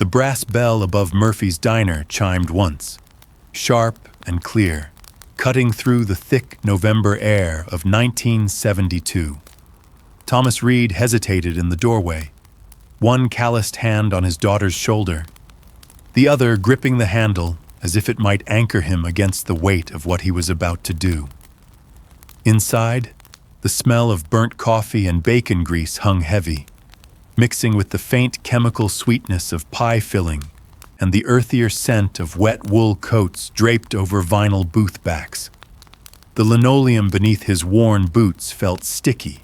The brass bell above Murphy's diner chimed once, sharp and clear, cutting through the thick November air of 1972. Thomas Reid hesitated in the doorway, one calloused hand on his daughter's shoulder, the other gripping the handle as if it might anchor him against the weight of what he was about to do. Inside, the smell of burnt coffee and bacon grease hung heavy, mixing with the faint chemical sweetness of pie filling and the earthier scent of wet wool coats draped over vinyl booth backs. The linoleum beneath his worn boots felt sticky,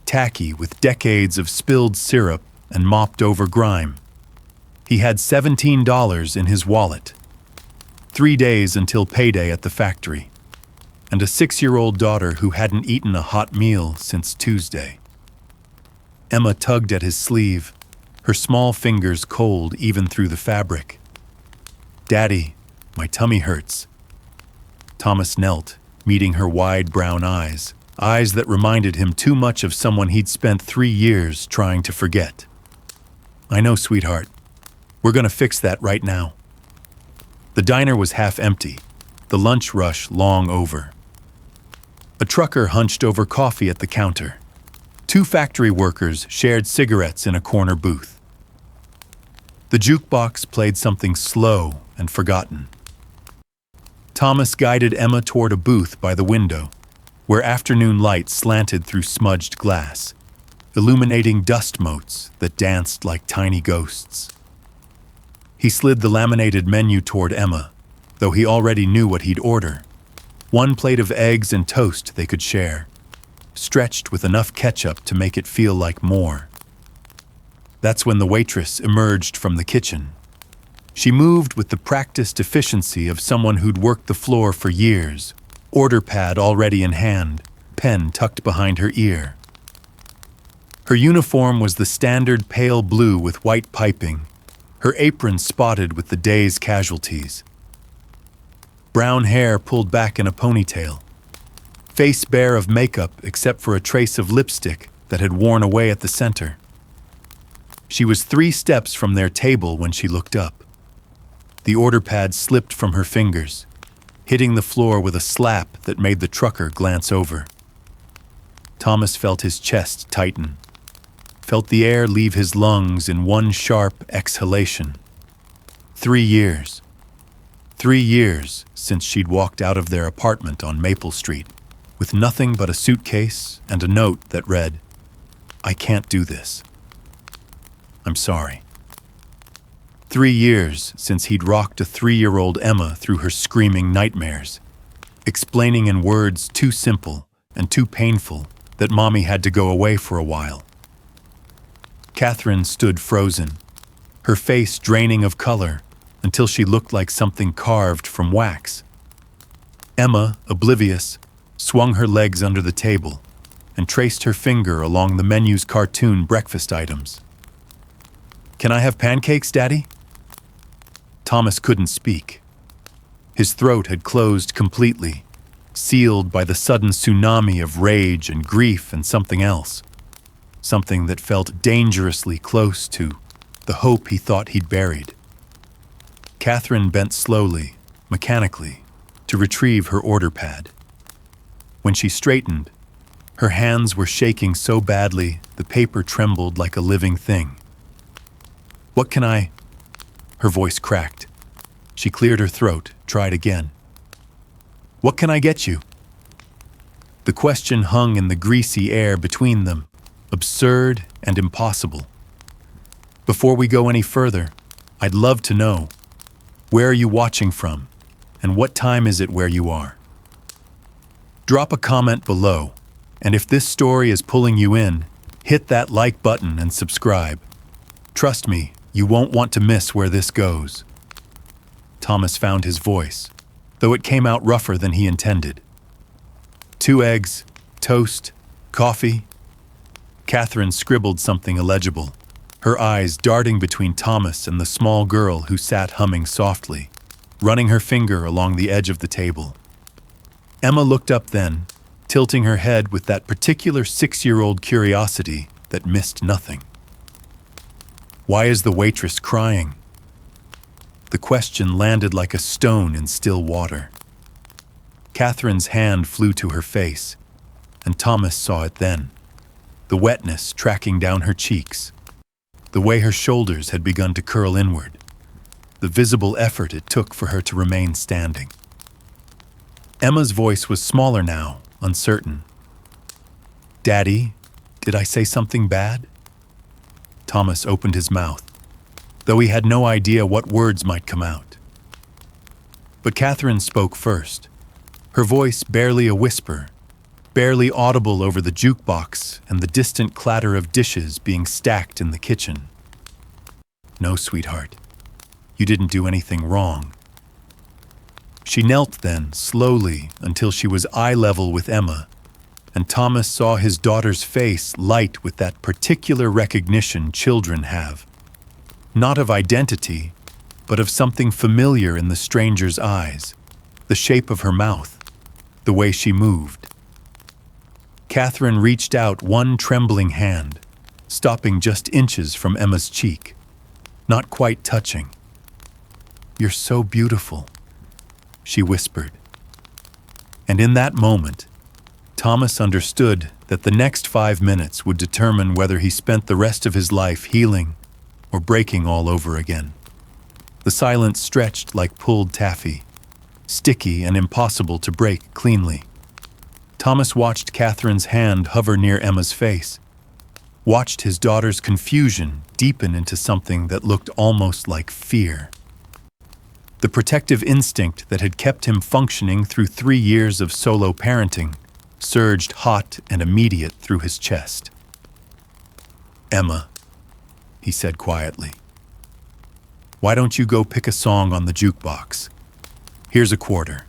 tacky with decades of spilled syrup and mopped-over grime. He had $17 in his wallet, 3 days until payday at the factory, and a 6-year-old daughter who hadn't eaten a hot meal since Tuesday. Emma tugged at his sleeve, her small fingers cold even through the fabric. "Daddy, my tummy hurts." Thomas knelt, meeting her wide brown eyes, eyes that reminded him too much of someone he'd spent 3 years trying to forget. "I know, sweetheart. We're going to fix that right now." The diner was half empty, the lunch rush long over. A trucker hunched over coffee at the counter. 2 factory workers shared cigarettes in a corner booth. The jukebox played something slow and forgotten. Thomas guided Emma toward a booth by the window, where afternoon light slanted through smudged glass, illuminating dust motes that danced like tiny ghosts. He slid the laminated menu toward Emma, though he already knew what he'd order. 1 plate of eggs and toast they could share, stretched with enough ketchup to make it feel like more. That's when the waitress emerged from the kitchen. She moved with the practiced efficiency of someone who'd worked the floor for years, order pad already in hand, pen tucked behind her ear. Her uniform was the standard pale blue with white piping, her apron spotted with the day's casualties. Brown hair pulled back in a ponytail, face bare of makeup except for a trace of lipstick that had worn away at the center. She was 3 steps from their table when she looked up. The order pad slipped from her fingers, hitting the floor with a slap that made the trucker glance over. Thomas felt his chest tighten, felt the air leave his lungs in one sharp exhalation. 3 years. 3 years since she'd walked out of their apartment on Maple Street, with nothing but a suitcase and a note that read, "I can't do this. I'm sorry." 3 years since he'd rocked a 3-year-old Emma through her screaming nightmares, explaining in words too simple and too painful that Mommy had to go away for a while. Catherine stood frozen, her face draining of color until she looked like something carved from wax. Emma, oblivious, swung her legs under the table and traced her finger along the menu's cartoon breakfast items. "Can I have pancakes, Daddy?" Thomas couldn't speak. His throat had closed completely, sealed by the sudden tsunami of rage and grief and something else. Something that felt dangerously close to the hope he thought he'd buried. Catherine bent slowly, mechanically, to retrieve her order pad. When she straightened, her hands were shaking so badly the paper trembled like a living thing. "What can I—" Her voice cracked. She cleared her throat, tried again. "What can I get you?" The question hung in the greasy air between them, absurd and impossible. "Before we go any further, I'd love to know, where are you watching from, and what time is it where you are? Drop a comment below, and if this story is pulling you in, hit that like button and subscribe. Trust me, you won't want to miss where this goes." Thomas found his voice, though it came out rougher than he intended. 2 eggs, toast, coffee. Catherine scribbled something illegible, her eyes darting between Thomas and the small girl who sat humming softly, running her finger along the edge of the table. Emma looked up then, tilting her head with that particular 6-year-old curiosity that missed nothing. Why is the waitress crying? The question landed like a stone in still water. Catherine's hand flew to her face, and Thomas saw it then. The wetness tracking down her cheeks, the way her shoulders had begun to curl inward, the visible effort it took for her to remain standing. Emma's voice was smaller now, uncertain. "Daddy, did I say something bad?" Thomas opened his mouth, though he had no idea what words might come out. But Catherine spoke first, her voice barely a whisper, barely audible over the jukebox and the distant clatter of dishes being stacked in the kitchen. "No, sweetheart, you didn't do anything wrong." She knelt then, slowly, until she was eye level with Emma, and Thomas saw his daughter's face light with that particular recognition children have. Not of identity, but of something familiar in the stranger's eyes, the shape of her mouth, the way she moved. Catherine reached out one trembling hand, stopping just inches from Emma's cheek, not quite touching. "You're so beautiful," she whispered. And in that moment, Thomas understood that the next 5 minutes would determine whether he spent the rest of his life healing or breaking all over again. The silence stretched like pulled taffy, sticky and impossible to break cleanly. Thomas watched Catherine's hand hover near Emma's face, watched his daughter's confusion deepen into something that looked almost like fear. The protective instinct that had kept him functioning through 3 years of solo parenting surged hot and immediate through his chest. "Emma," he said quietly, "why don't you go pick a song on the jukebox? Here's a quarter."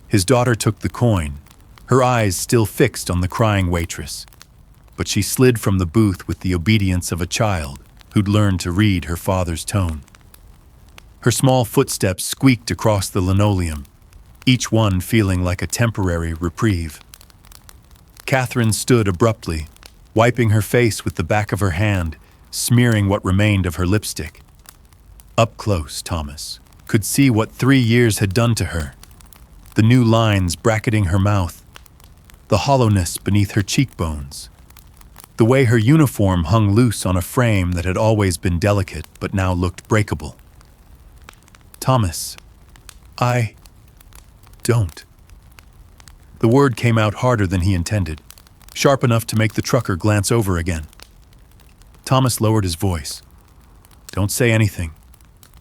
His daughter took the coin, her eyes still fixed on the crying waitress, but she slid from the booth with the obedience of a child who'd learned to read her father's tone. Her small footsteps squeaked across the linoleum, each one feeling like a temporary reprieve. Catherine stood abruptly, wiping her face with the back of her hand, smearing what remained of her lipstick. Up close, Thomas could see what 3 years had done to her. The new lines bracketing her mouth, the hollowness beneath her cheekbones, the way her uniform hung loose on a frame that had always been delicate but now looked breakable. "Thomas, I don't." The word came out harder than he intended, sharp enough to make the trucker glance over again. Thomas lowered his voice. "Don't say anything.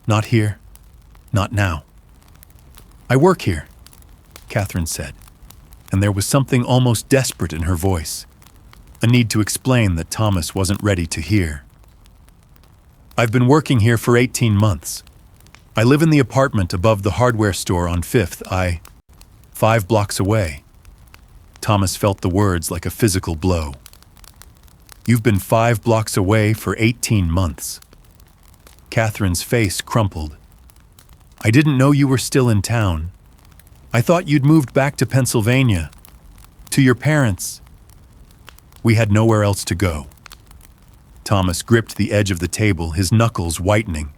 Not here. Not now." "I work here," Catherine said, and there was something almost desperate in her voice, a need to explain that Thomas wasn't ready to hear. "I've been working here for 18 months. I live in the apartment above the hardware store on 5th. 5 blocks away." Thomas felt the words like a physical blow. "You've been 5 blocks away for 18 months. Catherine's face crumpled. "I didn't know you were still in town. I thought you'd moved back to Pennsylvania. To your parents." "We had nowhere else to go." Thomas gripped the edge of the table, his knuckles whitening.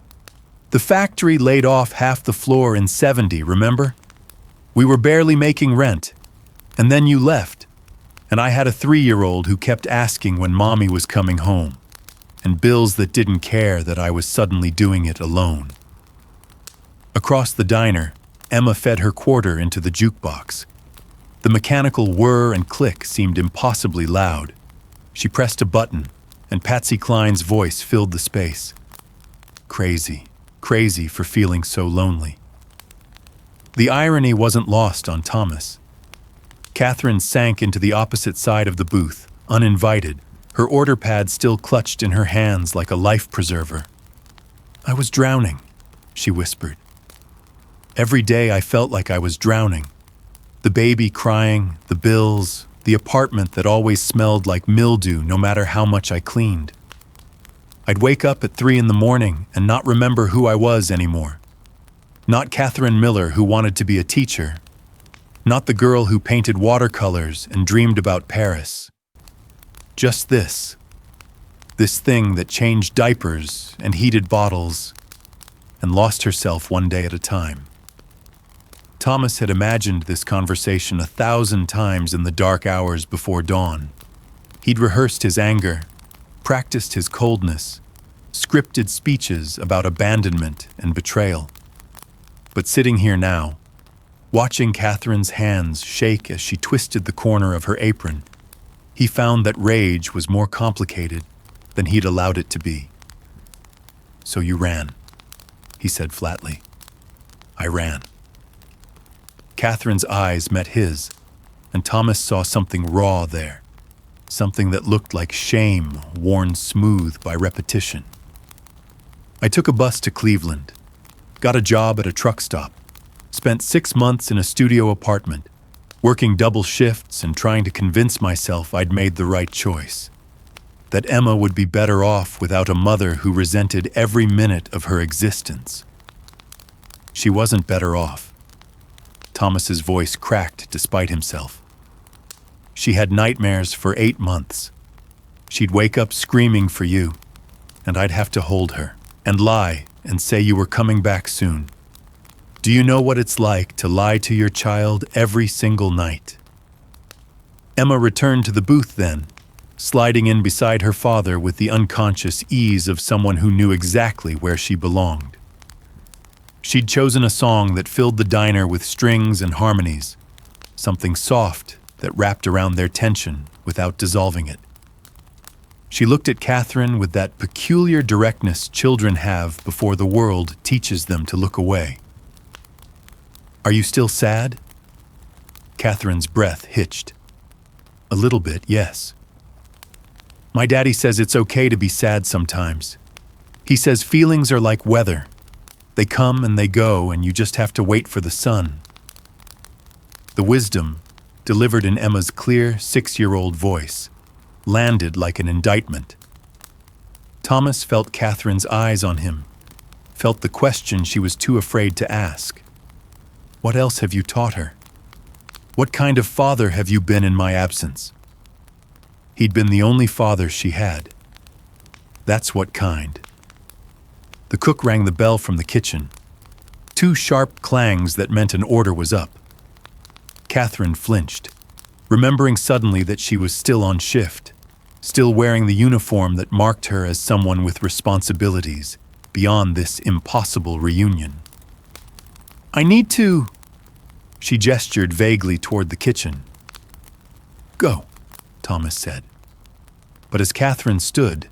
"The factory laid off half the floor in 70, remember? We were barely making rent. And then you left. And I had a 3-year-old who kept asking when Mommy was coming home. And bills that didn't care that I was suddenly doing it alone." Across the diner, Emma fed her quarter into the jukebox. The mechanical whir and click seemed impossibly loud. She pressed a button, and Patsy Cline's voice filled the space. Crazy for feeling so lonely. The irony wasn't lost on Thomas. Catherine sank into the opposite side of the booth, uninvited, her order pad still clutched in her hands like a life preserver. "I was drowning," she whispered. "Every day I felt like I was drowning. The baby crying, the bills, the apartment that always smelled like mildew no matter how much I cleaned. I'd wake up at 3 in the morning and not remember who I was anymore. Not Catherine Miller who wanted to be a teacher. Not the girl who painted watercolors and dreamed about Paris. Just this. This thing that changed diapers and heated bottles and lost herself one day at a time. Thomas had imagined this conversation 1,000 times in the dark hours before dawn. He'd rehearsed his anger, practiced his coldness, scripted speeches about abandonment and betrayal. But sitting here now, watching Catherine's hands shake as she twisted the corner of her apron, he found that rage was more complicated than he'd allowed it to be. "So you ran," he said flatly. "I ran." Catherine's eyes met his, and Thomas saw something raw there, something that looked like shame worn smooth by repetition. "I took a bus to Cleveland, got a job at a truck stop, spent 6 months in a studio apartment, working double shifts and trying to convince myself I'd made the right choice, that Emma would be better off without a mother who resented every minute of her existence. She wasn't better off." Thomas's voice cracked despite himself. "She had nightmares for 8 months. She'd wake up screaming for you, and I'd have to hold her and lie and say you were coming back soon. Do you know what it's like to lie to your child every single night?" Emma returned to the booth then, sliding in beside her father with the unconscious ease of someone who knew exactly where she belonged. She'd chosen a song that filled the diner with strings and harmonies, something soft that wrapped around their tension without dissolving it. She looked at Catherine with that peculiar directness children have before the world teaches them to look away. "Are you still sad?" Catherine's breath hitched. "A little bit, yes. My daddy says it's okay to be sad sometimes. He says feelings are like weather. They come and they go, and you just have to wait for the sun." The wisdom, delivered in Emma's clear 6-year-old voice, landed like an indictment. Thomas felt Catherine's eyes on him, felt the question she was too afraid to ask. "What else have you taught her? What kind of father have you been in my absence?" He'd been the only father she had. That's what kind. The cook rang the bell from the kitchen. 2 sharp clangs that meant an order was up. Catherine flinched, remembering suddenly that she was still on shift, still wearing the uniform that marked her as someone with responsibilities beyond this impossible reunion. "I need to..." She gestured vaguely toward the kitchen. "Go," Thomas said. But as Catherine stood,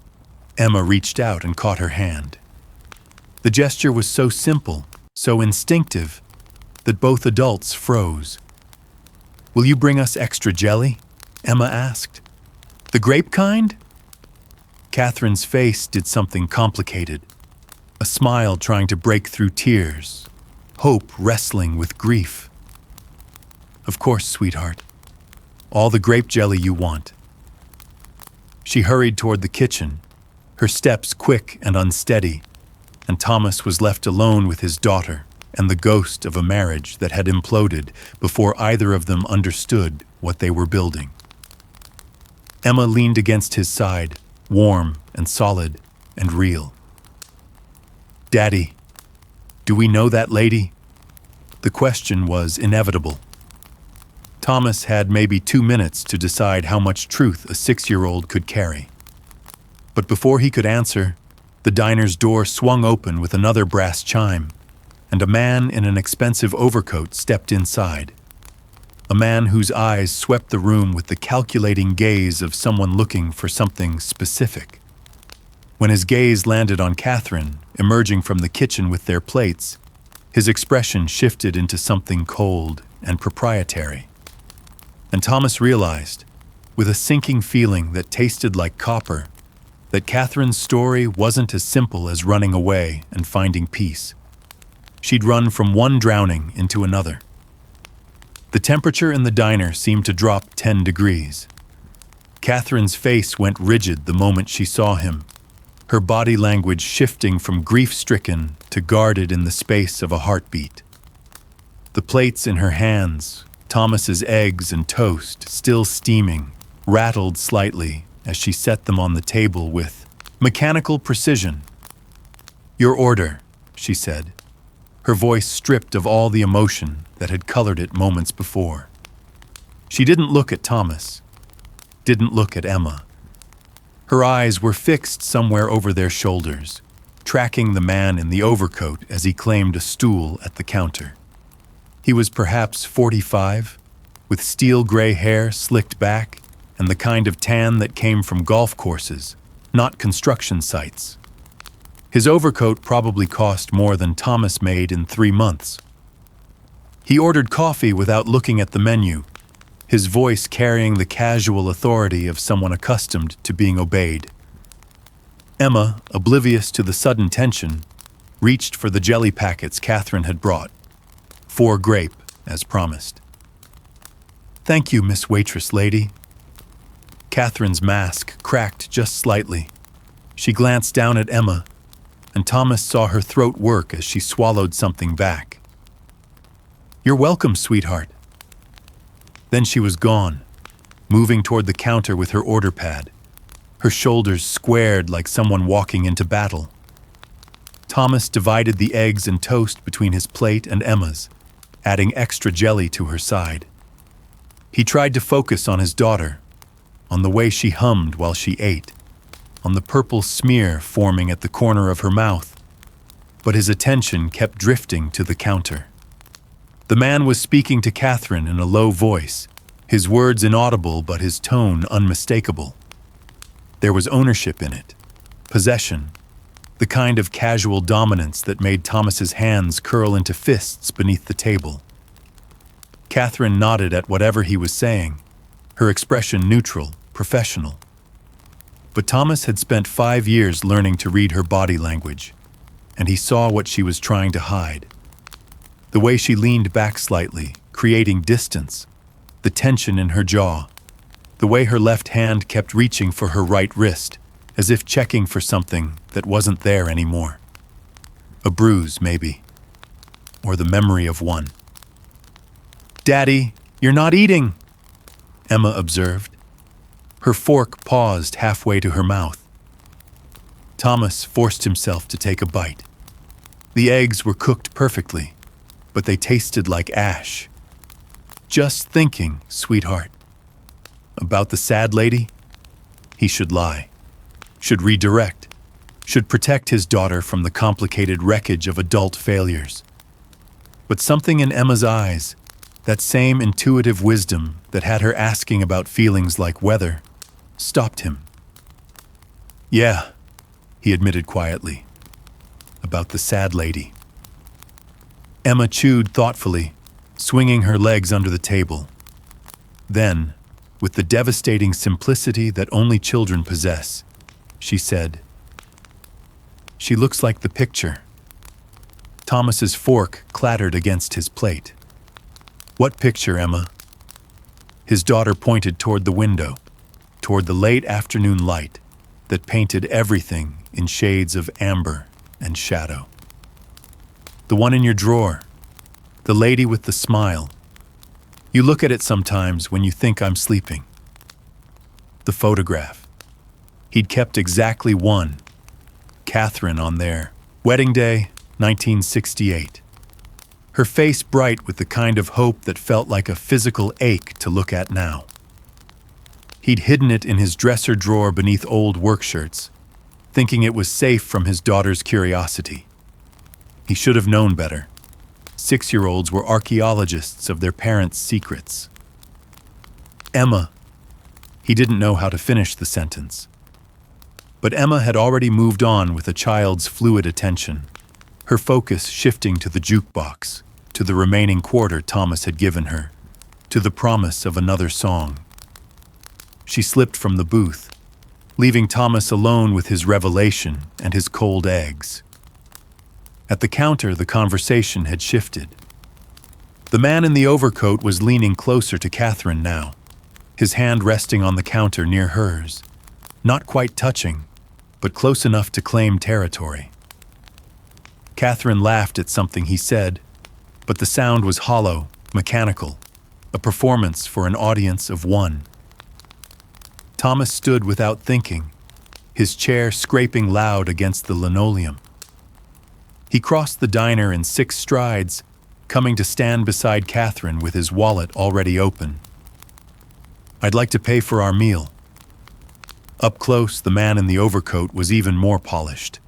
Emma reached out and caught her hand. The gesture was so simple, so instinctive, that both adults froze. "Will you bring us extra jelly?" Emma asked. "The grape kind?" Catherine's face did something complicated, a smile trying to break through tears, hope wrestling with grief. "Of course, sweetheart. All the grape jelly you want." She hurried toward the kitchen, her steps quick and unsteady, and Thomas was left alone with his daughter and the ghost of a marriage that had imploded before either of them understood what they were building. Emma leaned against his side, warm and solid and real. "Daddy, do we know that lady?" The question was inevitable. Thomas had maybe 2 minutes to decide how much truth a 6-year-old could carry. But before he could answer, the diner's door swung open with another brass chime, and a man in an expensive overcoat stepped inside. A man whose eyes swept the room with the calculating gaze of someone looking for something specific. When his gaze landed on Catherine, emerging from the kitchen with their plates, his expression shifted into something cold and proprietary. And Thomas realized, with a sinking feeling that tasted like copper, that Catherine's story wasn't as simple as running away and finding peace. She'd run from one drowning into another. The temperature in the diner seemed to drop 10 degrees. Catherine's face went rigid the moment she saw him, her body language shifting from grief-stricken to guarded in the space of a heartbeat. The plates in her hands, Thomas's eggs and toast still steaming, rattled slightly as she set them on the table with Mechanical precision. "Your order," she said, her voice stripped of all the emotion that had colored it moments before. She didn't look at Thomas, didn't look at Emma. Her eyes were fixed somewhere over their shoulders, tracking the man in the overcoat as he claimed a stool at the counter. He was perhaps 45, with steel gray hair slicked back and the kind of tan that came from golf courses, not construction sites. His overcoat probably cost more than Thomas made in 3 months. He ordered coffee without looking at the menu, his voice carrying the casual authority of someone accustomed to being obeyed. Emma, oblivious to the sudden tension, reached for the jelly packets Catherine had brought. 4 grape, as promised. "Thank you, Miss Waitress lady." Catherine's mask cracked just slightly. She glanced down at Emma, and Thomas saw her throat work as she swallowed something back. "You're welcome, sweetheart." Then she was gone, moving toward the counter with her order pad, her shoulders squared like someone walking into battle. Thomas divided the eggs and toast between his plate and Emma's, adding extra jelly to her side. He tried to focus on his daughter, on the way she hummed while she ate, on the purple smear forming at the corner of her mouth, but his attention kept drifting to the counter. The man was speaking to Catherine in a low voice, his words inaudible but his tone unmistakable. There was ownership in it, possession, the kind of casual dominance that made Thomas's hands curl into fists beneath the table. Catherine nodded at whatever he was saying, her expression neutral, professional. But Thomas had spent 5 years learning to read her body language, and he saw what she was trying to hide. The way she leaned back slightly, creating distance, the tension in her jaw, the way her left hand kept reaching for her right wrist, as if checking for something that wasn't there anymore. A bruise, maybe, or the memory of one. "Daddy, you're not eating," Emma observed. Her fork paused halfway to her mouth. Thomas forced himself to take a bite. The eggs were cooked perfectly, but they tasted like ash. "Just thinking, sweetheart." About the sad lady? He should lie, should redirect, should protect his daughter from the complicated wreckage of adult failures. But something in Emma's eyes, that same intuitive wisdom that had her asking about feelings like weather, stopped him. "Yeah," he admitted quietly, "about the sad lady." Emma chewed thoughtfully, swinging her legs under the table. Then, with the devastating simplicity that only children possess, she said, "She looks like the picture." Thomas's fork clattered against his plate. "What picture, Emma?" His daughter pointed toward the window, toward the late afternoon light that painted everything in shades of amber and shadow. "The one in your drawer, the lady with the smile. You look at it sometimes when you think I'm sleeping." The photograph. He'd kept exactly one, Catherine on there, wedding day, 1968. Her face bright with the kind of hope that felt like a physical ache to look at now. He'd hidden it in his dresser drawer beneath old work shirts, thinking it was safe from his daughter's curiosity. He should have known better. 6-year-olds were archaeologists of their parents' secrets. "Emma." He didn't know how to finish the sentence. But Emma had already moved on with a child's fluid attention, her focus shifting to the jukebox, to the remaining quarter Thomas had given her, to the promise of another song. She slipped from the booth, leaving Thomas alone with his revelation and his cold eggs. At the counter, the conversation had shifted. The man in the overcoat was leaning closer to Catherine now, his hand resting on the counter near hers, not quite touching, but close enough to claim territory. Catherine laughed at something he said, but the sound was hollow, mechanical, a performance for an audience of one. Thomas stood without thinking, his chair scraping loud against the linoleum. He crossed the diner in 6 strides, coming to stand beside Catherine with his wallet already open. "I'd like to pay for our meal." Up close, the man in the overcoat was even more polished.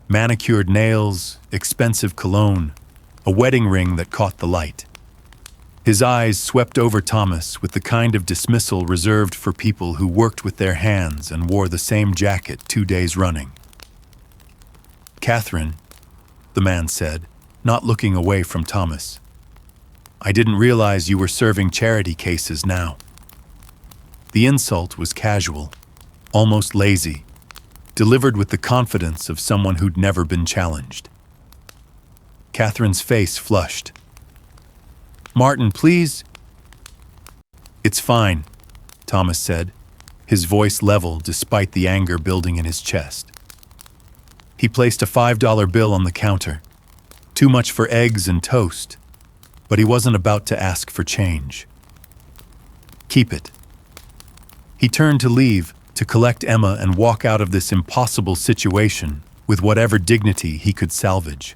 Manicured nails, expensive cologne, a wedding ring that caught the light. His eyes swept over Thomas with the kind of dismissal reserved for people who worked with their hands and wore the same jacket 2 days running. "Catherine," the man said, not looking away from Thomas, "I didn't realize you were serving charity cases now." The insult was casual, almost lazy, delivered with the confidence of someone who'd never been challenged. Catherine's face flushed. "Martin, please." "It's fine," Thomas said, his voice level despite the anger building in his chest. He placed a $5 bill on the counter. Too much for eggs and toast, but he wasn't about to ask for change. "Keep it." He turned to leave, to collect Emma and walk out of this impossible situation with whatever dignity he could salvage.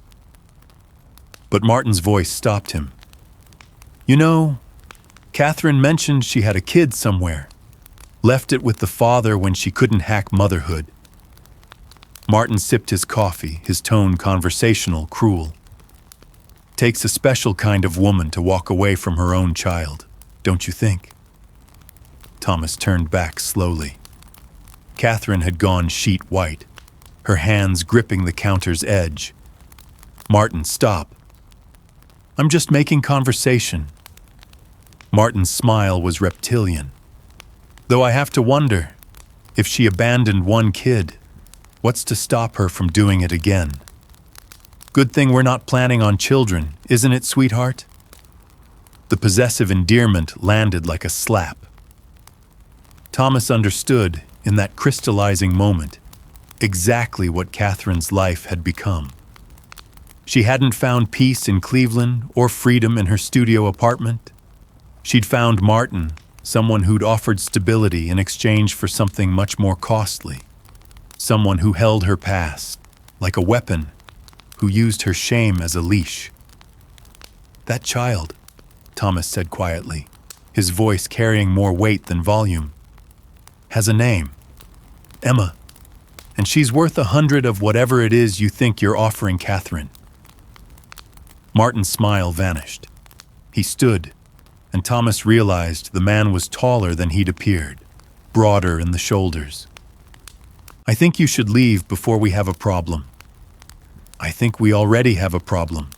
But Martin's voice stopped him. "You know, Catherine mentioned she had a kid somewhere. Left it with the father when she couldn't hack motherhood." Martin sipped his coffee, his tone conversational, cruel. "Takes a special kind of woman to walk away from her own child, don't you think?" Thomas turned back slowly. Catherine had gone sheet white, her hands gripping the counter's edge. "Martin, stop. I'm just making conversation." Martin's smile was reptilian. "Though I have to wonder, if she abandoned one kid, what's to stop her from doing it again? Good thing we're not planning on children, isn't it, sweetheart?" The possessive endearment landed like a slap. Thomas understood, in that crystallizing moment, exactly what Catherine's life had become. She hadn't found peace in Cleveland or freedom in her studio apartment. She'd found Martin, someone who'd offered stability in exchange for something much more costly. Someone who held her past, like a weapon, who used her shame as a leash. "That child," Thomas said quietly, his voice carrying more weight than volume, "has a name. Emma. And she's worth 100 of whatever it is you think you're offering Catherine." Martin's smile vanished. He stood, and Thomas realized the man was taller than he'd appeared, broader in the shoulders. "I think you should leave before we have a problem." "I think we already have a problem."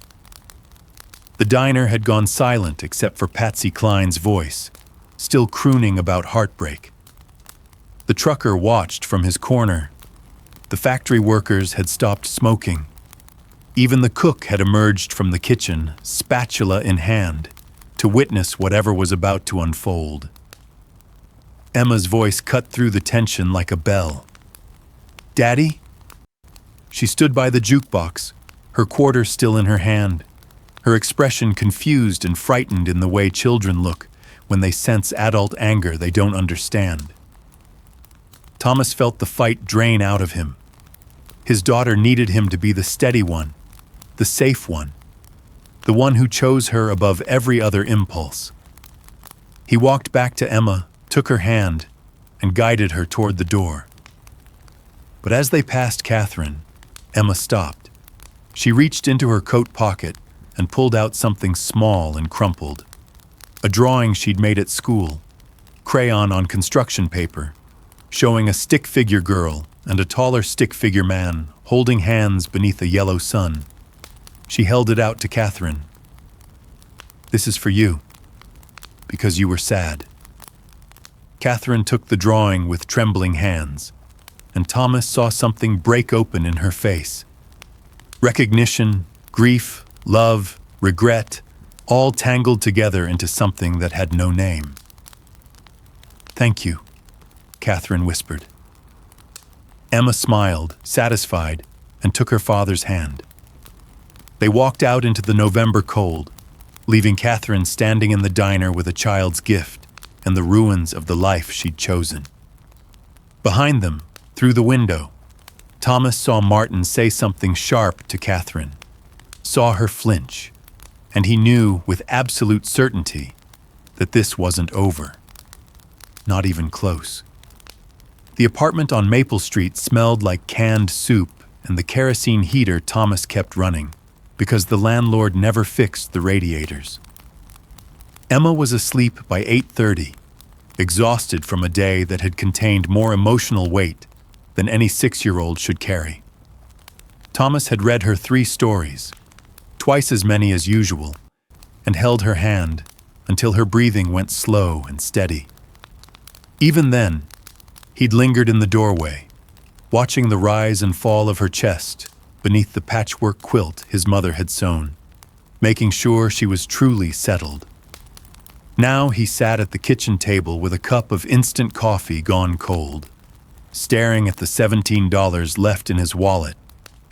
The diner had gone silent except for Patsy Cline's voice, still crooning about heartbreak. The trucker watched from his corner. The factory workers had stopped smoking. Even the cook had emerged from the kitchen, spatula in hand, to witness whatever was about to unfold. Emma's voice cut through the tension like a bell. "Daddy?" She stood by the jukebox, her quarter still in her hand, her expression confused and frightened in the way children look when they sense adult anger they don't understand. Thomas felt the fight drain out of him. His daughter needed him to be the steady one, the safe one, the one who chose her above every other impulse. He walked back to Emma, took her hand, and guided her toward the door. But as they passed Catherine, Emma stopped. She reached into her coat pocket and pulled out something small and crumpled. A drawing she'd made at school, crayon on construction paper, showing a stick figure girl and a taller stick figure man holding hands beneath a yellow sun. She held it out to Catherine. "This is for you, because you were sad." Catherine took the drawing with trembling hands, and Thomas saw something break open in her face. Recognition, grief, love, regret, all tangled together into something that had no name. "Thank you," Catherine whispered. Emma smiled, satisfied, and took her father's hand. They walked out into the November cold, leaving Catherine standing in the diner with a child's gift and the ruins of the life she'd chosen. Behind them, Through the window, Thomas saw Martin say something sharp to Catherine, saw her flinch, and he knew with absolute certainty that this wasn't over. Not even close. The apartment on Maple Street smelled like canned soup, and the kerosene heater Thomas kept running because the landlord never fixed the radiators. Emma was asleep by 8:30, exhausted from a day that had contained more emotional weight than any 6-year-old should carry. Thomas had read her 3 stories, twice as many as usual, and held her hand until her breathing went slow and steady. Even then, he'd lingered in the doorway, watching the rise and fall of her chest beneath the patchwork quilt his mother had sewn, making sure she was truly settled. Now he sat at the kitchen table with a cup of instant coffee gone cold, staring at the $17 left in his wallet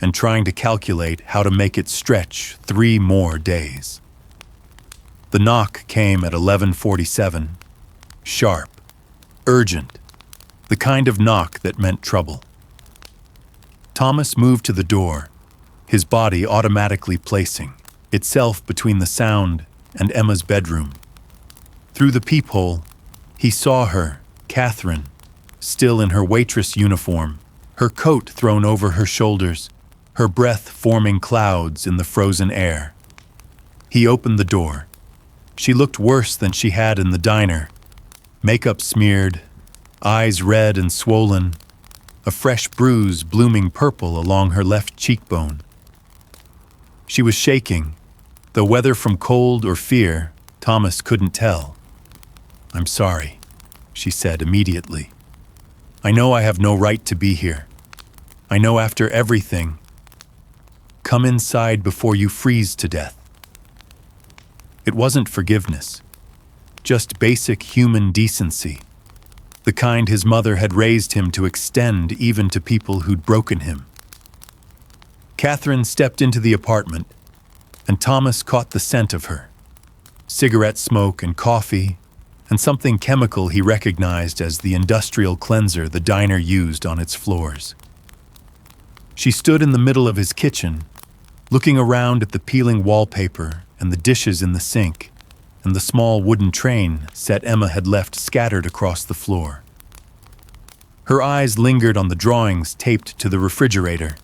and trying to calculate how to make it stretch 3 more days. The knock came at 11:47, sharp, urgent, the kind of knock that meant trouble. Thomas moved to the door, his body automatically placing itself between the sound and Emma's bedroom. Through the peephole, he saw her, Catherine, still in her waitress uniform, her coat thrown over her shoulders, her breath forming clouds in the frozen air. He opened the door. She looked worse than she had in the diner, makeup smeared, eyes red and swollen, a fresh bruise blooming purple along her left cheekbone. She was shaking, though whether from cold or fear, Thomas couldn't tell. "I'm sorry," she said immediately. "I know I have no right to be here. I know after everything. Come inside before you freeze to death." It wasn't forgiveness, just basic human decency, the kind his mother had raised him to extend even to people who'd broken him. Catherine stepped into the apartment, and Thomas caught the scent of her. Cigarette smoke and coffee, and something chemical he recognized as the industrial cleanser the diner used on its floors. She stood in the middle of his kitchen, looking around at the peeling wallpaper and the dishes in the sink, and the small wooden train set Emma had left scattered across the floor. Her eyes lingered on the drawings taped to the refrigerator,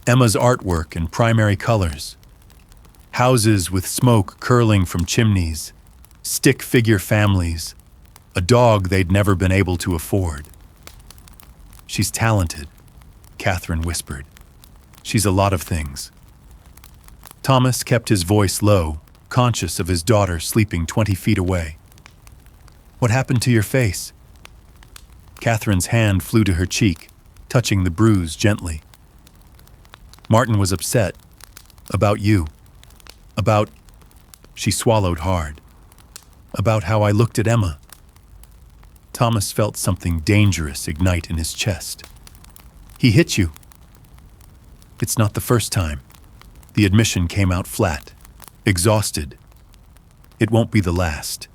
Emma's artwork in primary colors. Houses with smoke curling from chimneys, stick figure families, a dog they'd never been able to afford. "She's talented," Catherine whispered. "She's a lot of things." Thomas kept his voice low, conscious of his daughter sleeping 20 feet away. "What happened to your face?" Catherine's hand flew to her cheek, touching the bruise gently. "Martin was upset. About you. About—" She swallowed hard. "About how I looked at Emma." Thomas felt something dangerous ignite in his chest. "He hit you." "It's not the first time." The admission came out flat, exhausted. "It won't be the last.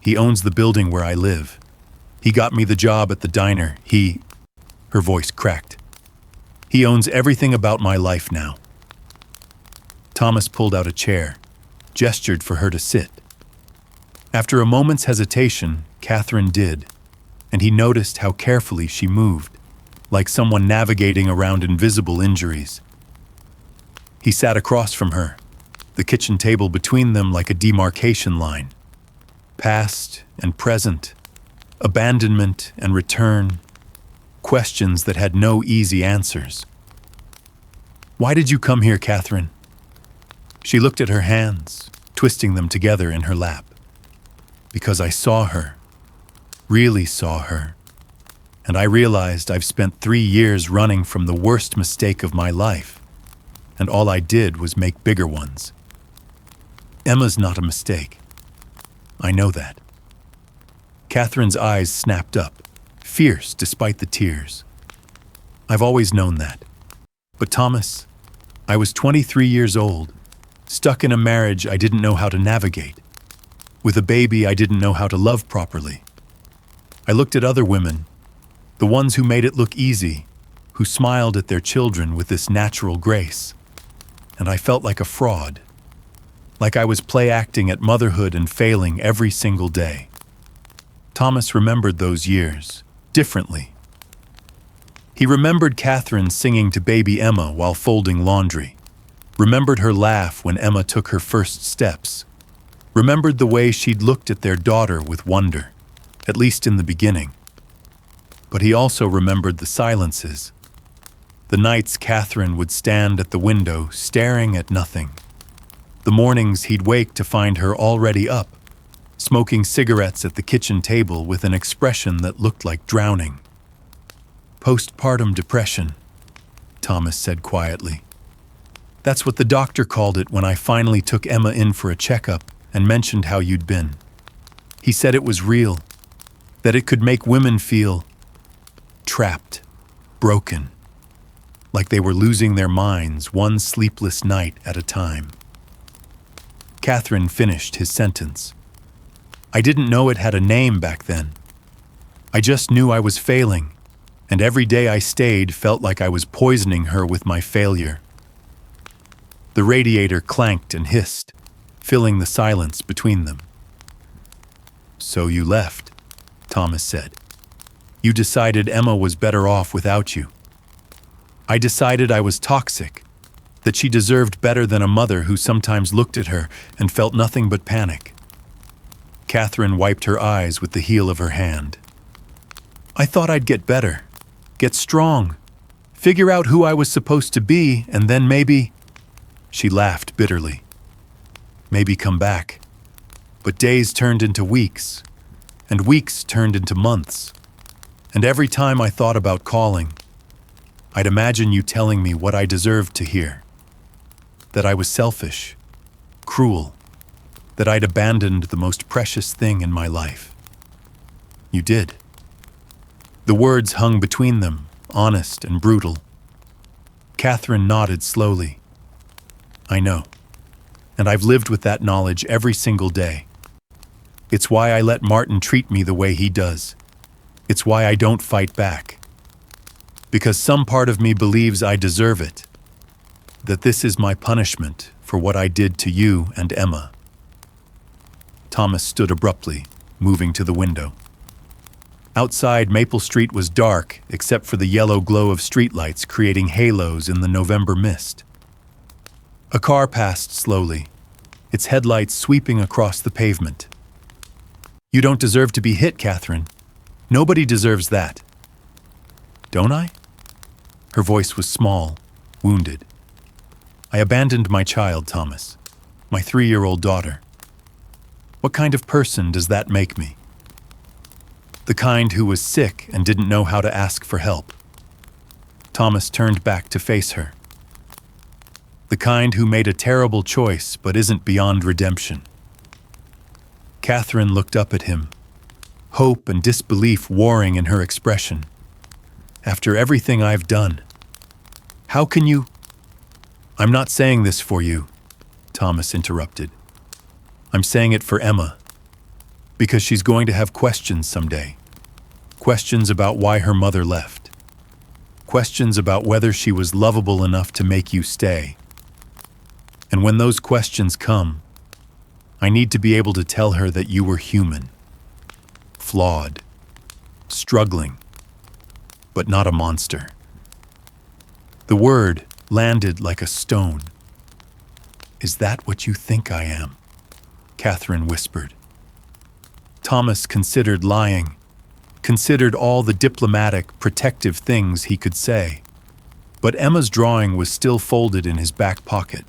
He owns the building where I live. He got me the job at the diner. Her voice cracked. "He owns everything about my life now." Thomas pulled out a chair, gestured for her to sit. After a moment's hesitation, Catherine did, and he noticed how carefully she moved, like someone navigating around invisible injuries. He sat across from her, the kitchen table between them like a demarcation line. Past and present, abandonment and return, questions that had no easy answers. "Why did you come here, Catherine?" She looked at her hands, twisting them together in her lap. "Because I saw her, really saw her, and I realized I've spent 3 years running from the worst mistake of my life, and all I did was make bigger ones. Emma's not a mistake. I know that." Catherine's eyes snapped up, fierce despite the tears. "I've always known that. But Thomas, I was 23 years old, stuck in a marriage I didn't know how to navigate, with a baby I didn't know how to love properly. I looked at other women, The ones who made it look easy, who smiled at their children with this natural grace. And I felt like a fraud. Like I was play acting at motherhood and failing every single day. Thomas remembered those years, differently. He remembered Catherine singing to baby Emma while folding laundry. Remembered her laugh when Emma took her first steps. Remembered the way she'd looked at their daughter with wonder, at least in the beginning. But he also remembered the silences. The nights Catherine would stand at the window, staring at nothing. The mornings he'd wake to find her already up, smoking cigarettes at the kitchen table with an expression that looked like drowning. Postpartum depression, Thomas said quietly. That's what the doctor called it when I finally took Emma in for a checkup and mentioned how you'd been. He said it was real, that it could make women feel trapped, broken, like they were losing their minds one sleepless night at a time. Catherine finished his sentence. I didn't know it had a name back then. I just knew I was failing, and every day I stayed felt like I was poisoning her with my failure. The radiator clanked and hissed, filling the silence between them. So you left, Thomas said. You decided Emma was better off without you. I decided I was toxic, that she deserved better than a mother who sometimes looked at her and felt nothing but panic. Catherine wiped her eyes with the heel of her hand. I thought I'd get better, get strong, figure out who I was supposed to be, and then maybe... She laughed bitterly. Maybe come back. But days turned into weeks, and weeks turned into months. And every time I thought about calling, I'd imagine you telling me what I deserved to hear. That I was selfish, cruel, that I'd abandoned the most precious thing in my life. You did. The words hung between them, honest and brutal. Catherine nodded slowly. I know, and I've lived with that knowledge every single day. It's why I let Martin treat me the way he does. It's why I don't fight back. Because some part of me believes I deserve it. That this is my punishment for what I did to you and Emma. Thomas stood abruptly, moving to the window. Outside, Maple Street was dark except for the yellow glow of streetlights creating halos in the November mist. A car passed slowly, its headlights sweeping across the pavement. You don't deserve to be hit, Catherine. Nobody deserves that. Don't I? Her voice was small, wounded. I abandoned my child, Thomas, my 3-year-old daughter. What kind of person does that make me? The kind who was sick and didn't know how to ask for help. Thomas turned back to face her. The kind who made a terrible choice but isn't beyond redemption. Catherine looked up at him, hope and disbelief warring in her expression. After everything I've done, how can you... I'm not saying this for you, Thomas interrupted. I'm saying it for Emma, because she's going to have questions someday. Questions about why her mother left. Questions about whether she was lovable enough to make you stay. And when those questions come, I need to be able to tell her that you were human, flawed, struggling, but not a monster. The word landed like a stone. Is that what you think I am? Catherine whispered. Thomas considered lying, considered all the diplomatic, protective things he could say. But Emma's drawing was still folded in his back pocket,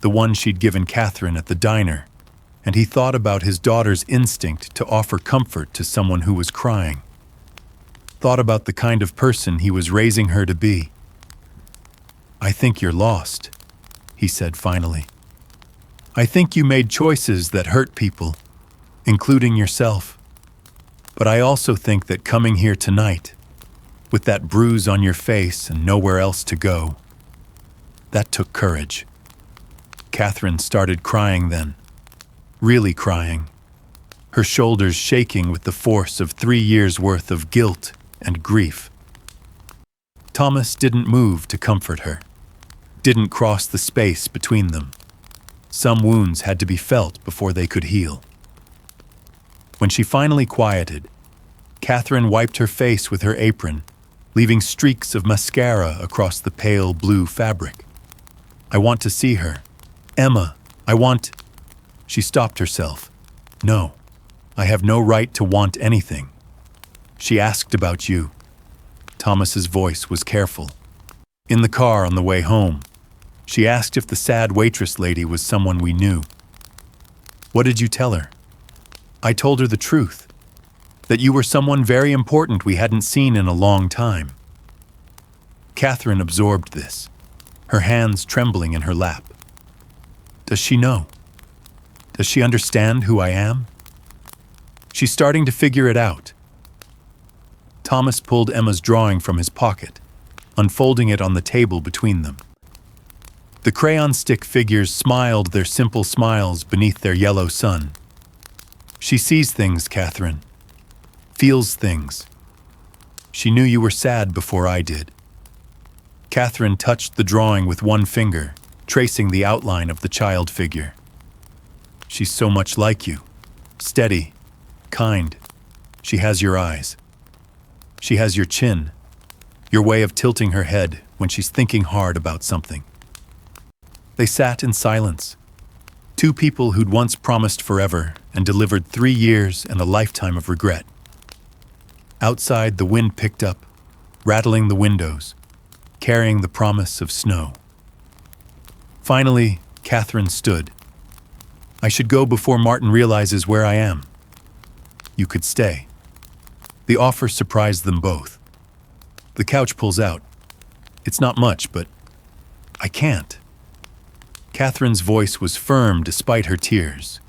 the one she'd given Catherine at the diner, and he thought about his daughter's instinct to offer comfort to someone who was crying. Thought about the kind of person he was raising her to be. I think you're lost, he said finally. I think you made choices that hurt people, including yourself. But I also think that coming here tonight, with that bruise on your face and nowhere else to go, that took courage. Catherine started crying then, really crying, her shoulders shaking with the force of 3 years' worth of guilt, and grief. Thomas didn't move to comfort her, didn't cross the space between them. Some wounds had to be felt before they could heal. When she finally quieted, Catherine wiped her face with her apron, leaving streaks of mascara across the pale blue fabric. "I want to see her. Emma, I want—" She stopped herself. "No, I have no right to want anything. She asked about you." Thomas's voice was careful. In the car on the way home, she asked if the sad waitress lady was someone we knew. "What did you tell her?" "I told her the truth, that you were someone very important we hadn't seen in a long time." Catherine absorbed this, her hands trembling in her lap. Does she know? Does she understand who I am? She's starting to figure it out. Thomas pulled Emma's drawing from his pocket, unfolding it on the table between them. The crayon stick figures smiled their simple smiles beneath their yellow sun. "She sees things, Catherine. Feels things. She knew you were sad before I did." Catherine touched the drawing with one finger, tracing the outline of the child figure. "She's so much like you. Steady, kind. She has your eyes. She has your chin, your way of tilting her head when she's thinking hard about something." They sat in silence. Two people who'd once promised forever and delivered 3 years and a lifetime of regret. Outside, the wind picked up, rattling the windows, carrying the promise of snow. Finally, Catherine stood. "I should go before Martin realizes where I am." "You could stay." The offer surprised them both. The couch pulls out. "It's not much, but I can't." Catherine's voice was firm despite her tears.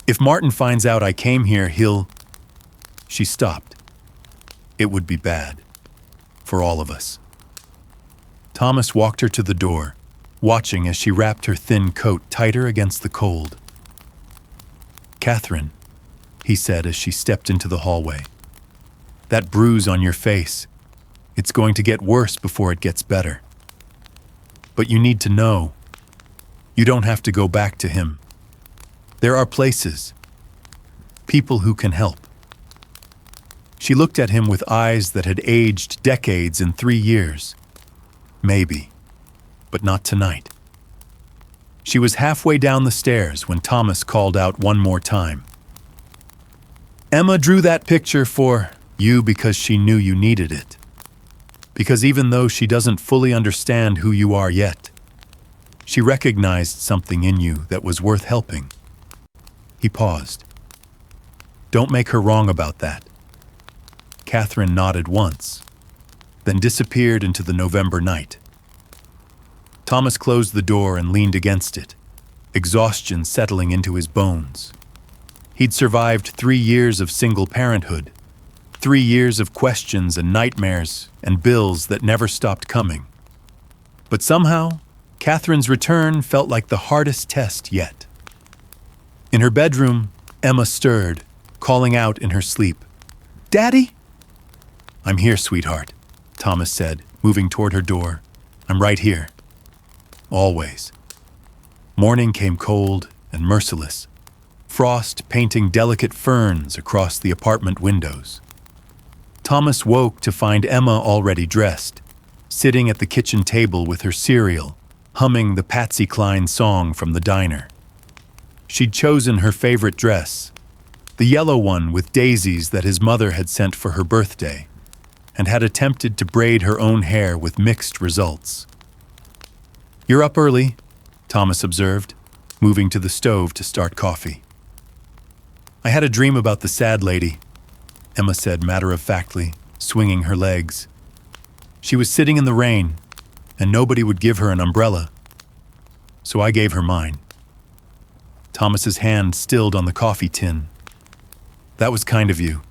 "If Martin finds out I came here, he'll—" She stopped. It would be bad. For all of us. Thomas walked her to the door, watching as she wrapped her thin coat tighter against the cold. "Catherine," he said as she stepped into the hallway, "that bruise on your face, it's going to get worse before it gets better. But you need to know, you don't have to go back to him. There are places, people who can help." She looked at him with eyes that had aged decades in 3 years. Maybe, but not tonight. She was halfway down the stairs when Thomas called out one more time. "Emma drew that picture for you because she knew you needed it. Because even though she doesn't fully understand who you are yet, she recognized something in you that was worth helping." He paused. "Don't make her wrong about that." Catherine nodded once, then disappeared into the November night. Thomas closed the door and leaned against it, exhaustion settling into his bones. He'd survived 3 years of single parenthood, 3 years of questions and nightmares and bills that never stopped coming. But somehow, Catherine's return felt like the hardest test yet. In her bedroom, Emma stirred, calling out in her sleep, "Daddy?" "I'm here, sweetheart," Thomas said, moving toward her door. "I'm right here. Always." Morning came cold and merciless, frost painting delicate ferns across the apartment windows. Thomas woke to find Emma already dressed, sitting at the kitchen table with her cereal, humming the Patsy Cline song from the diner. She'd chosen her favorite dress, the yellow one with daisies that his mother had sent for her birthday, and had attempted to braid her own hair with mixed results. "You're up early," Thomas observed, moving to the stove to start coffee. "I had a dream about the sad lady," Emma said matter-of-factly, swinging her legs. "She was sitting in the rain, and nobody would give her an umbrella. So I gave her mine." Thomas's hand stilled on the coffee tin. "That was kind of you,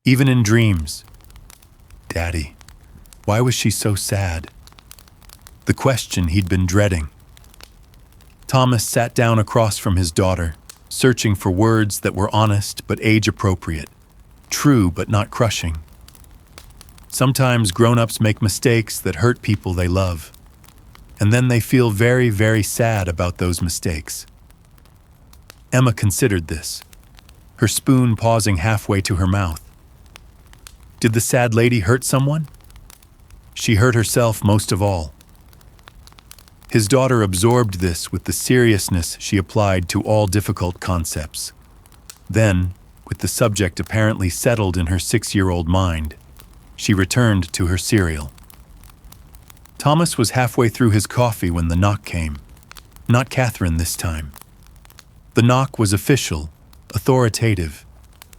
even in dreams." Daddy, why was she so sad? The question he'd been dreading. Thomas sat down across from his daughter, searching for words that were honest but age-appropriate, true but not crushing. Sometimes grown-ups make mistakes that hurt people they love, and then they feel very, very sad about those mistakes. Emma considered this, her spoon pausing halfway to her mouth. Did the sad lady hurt someone? She hurt herself most of all. His daughter absorbed this with the seriousness she applied to all difficult concepts. Then, with the subject apparently settled in her 6-year-old mind, she returned to her cereal. Thomas was halfway through his coffee when the knock came. Not Catherine this time. The knock was official, authoritative,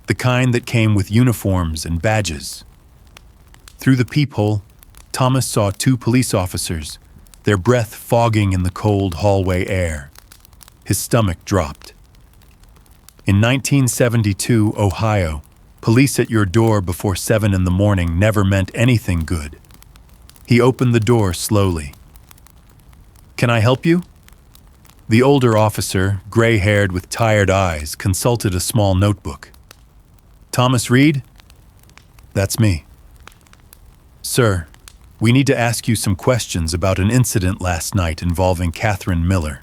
the kind that came with uniforms and badges. Through the peephole, Thomas saw 2 police officers, their breath fogging in the cold hallway air. His stomach dropped. In 1972, Ohio, police at your door before 7 in the morning never meant anything good. He opened the door slowly. "Can I help you?" The older officer, gray-haired with tired eyes, consulted a small notebook. "Thomas Reid?" "That's me." "Sir, we need to ask you some questions about an incident last night involving Catherine Miller."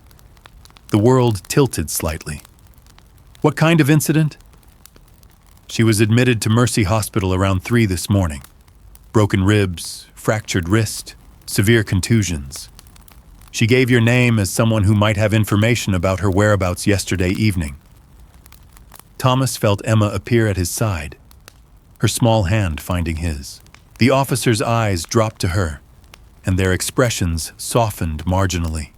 The world tilted slightly. "What kind of incident?" "She was admitted to Mercy Hospital around 3 this morning. Broken ribs, fractured wrist, severe contusions. She gave your name as someone who might have information about her whereabouts yesterday evening." Thomas felt Emma appear at his side, her small hand finding his. The officer's eyes dropped to her, and their expressions softened marginally.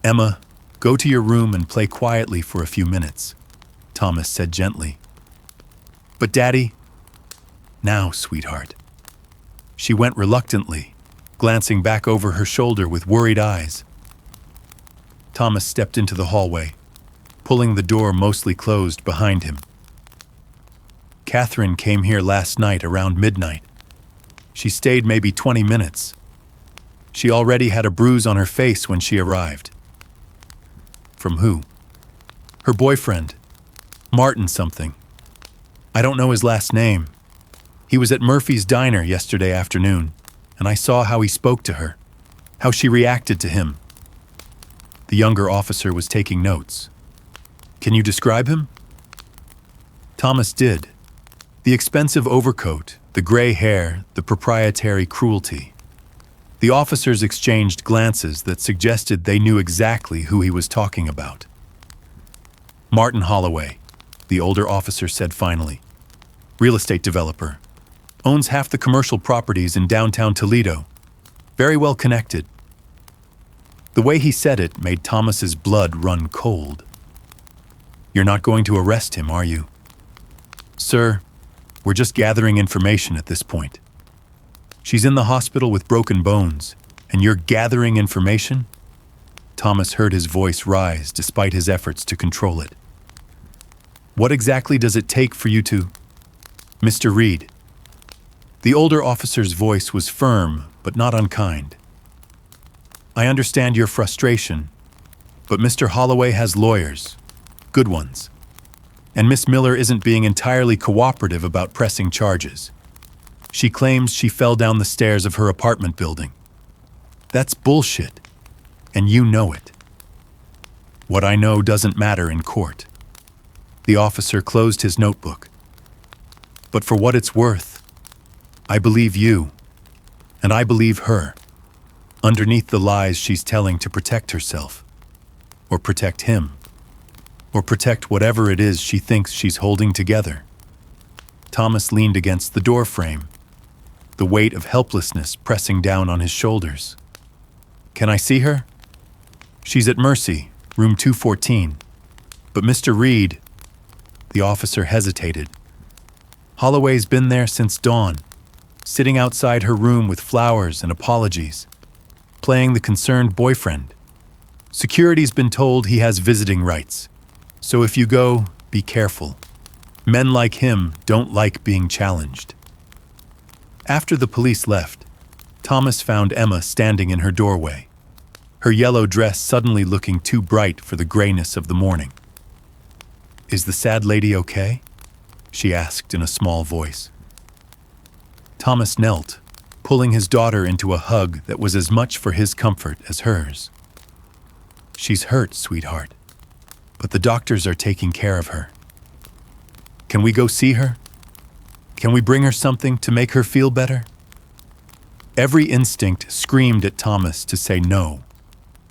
"Emma, go to your room and play quietly for a few minutes," Thomas said gently. "But Daddy—" "Now, sweetheart." She went reluctantly, glancing back over her shoulder with worried eyes. Thomas stepped into the hallway, pulling the door mostly closed behind him. "Catherine came here last night around midnight. She stayed maybe 20 minutes. She already had a bruise on her face when she arrived." "From who?" "Her boyfriend, Martin something. I don't know his last name. He was at Murphy's Diner yesterday afternoon, and I saw how he spoke to her, how she reacted to him." The younger officer was taking notes. "Can you describe him?" Thomas did. The expensive overcoat, the gray hair, the proprietary cruelty. The officers exchanged glances that suggested they knew exactly who he was talking about. "Martin Holloway," the older officer said finally. "Real estate developer. Owns half the commercial properties in downtown Toledo. Very well connected." The way he said it made Thomas's blood run cold. "You're not going to arrest him, are you?" "Sir, we're just gathering information at this point. She's in the hospital with broken bones, and you're gathering information?" Thomas heard his voice rise despite his efforts to control it. "What exactly does it take for you to—" "Mr. Reid." The older officer's voice was firm, but not unkind. "I understand your frustration, but Mr. Holloway has lawyers, good ones. And Miss Miller isn't being entirely cooperative about pressing charges. She claims she fell down the stairs of her apartment building. That's bullshit, and you know it. What I know doesn't matter in court." The officer closed his notebook. "But for what it's worth, I believe you, and I believe her, underneath the lies she's telling to protect herself, or protect him, or protect whatever it is she thinks she's holding together." Thomas leaned against the doorframe, the weight of helplessness pressing down on his shoulders. "Can I see her?" "She's at Mercy, room 214. But Mr. Reid—" The officer hesitated. "Holloway's been there since dawn, sitting outside her room with flowers and apologies, playing the concerned boyfriend. Security's been told he has visiting rights, so if you go, be careful. Men like him don't like being challenged." After the police left, Thomas found Emma standing in her doorway, her yellow dress suddenly looking too bright for the grayness of the morning. "Is the sad lady okay?" she asked in a small voice. Thomas knelt, pulling his daughter into a hug that was as much for his comfort as hers. "She's hurt, sweetheart, but the doctors are taking care of her. Can we go see her? Can we bring her something to make her feel better?" Every instinct screamed at Thomas to say no,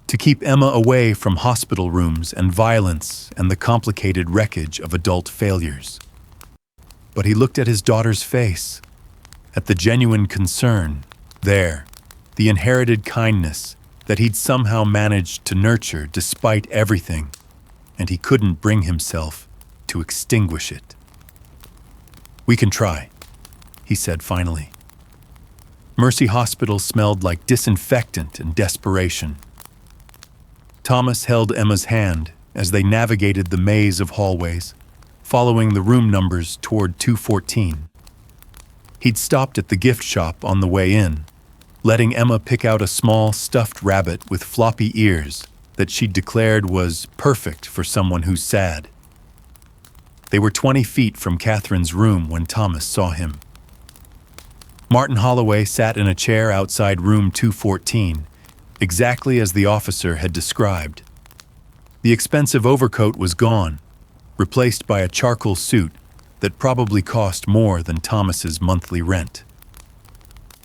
to keep Emma away from hospital rooms and violence and the complicated wreckage of adult failures. But he looked at his daughter's face, at the genuine concern there, the inherited kindness that he'd somehow managed to nurture despite everything, and he couldn't bring himself to extinguish it. "We can try," he said finally. Mercy Hospital smelled like disinfectant and desperation. Thomas held Emma's hand as they navigated the maze of hallways, following the room numbers toward 214. He'd stopped at the gift shop on the way in, letting Emma pick out a small stuffed rabbit with floppy ears that she'd declared was perfect for someone who's sad. They were 20 feet from Catherine's room when Thomas saw him. Martin Holloway sat in a chair outside room 214, exactly as the officer had described. The expensive overcoat was gone, replaced by a charcoal suit that probably cost more than Thomas's monthly rent.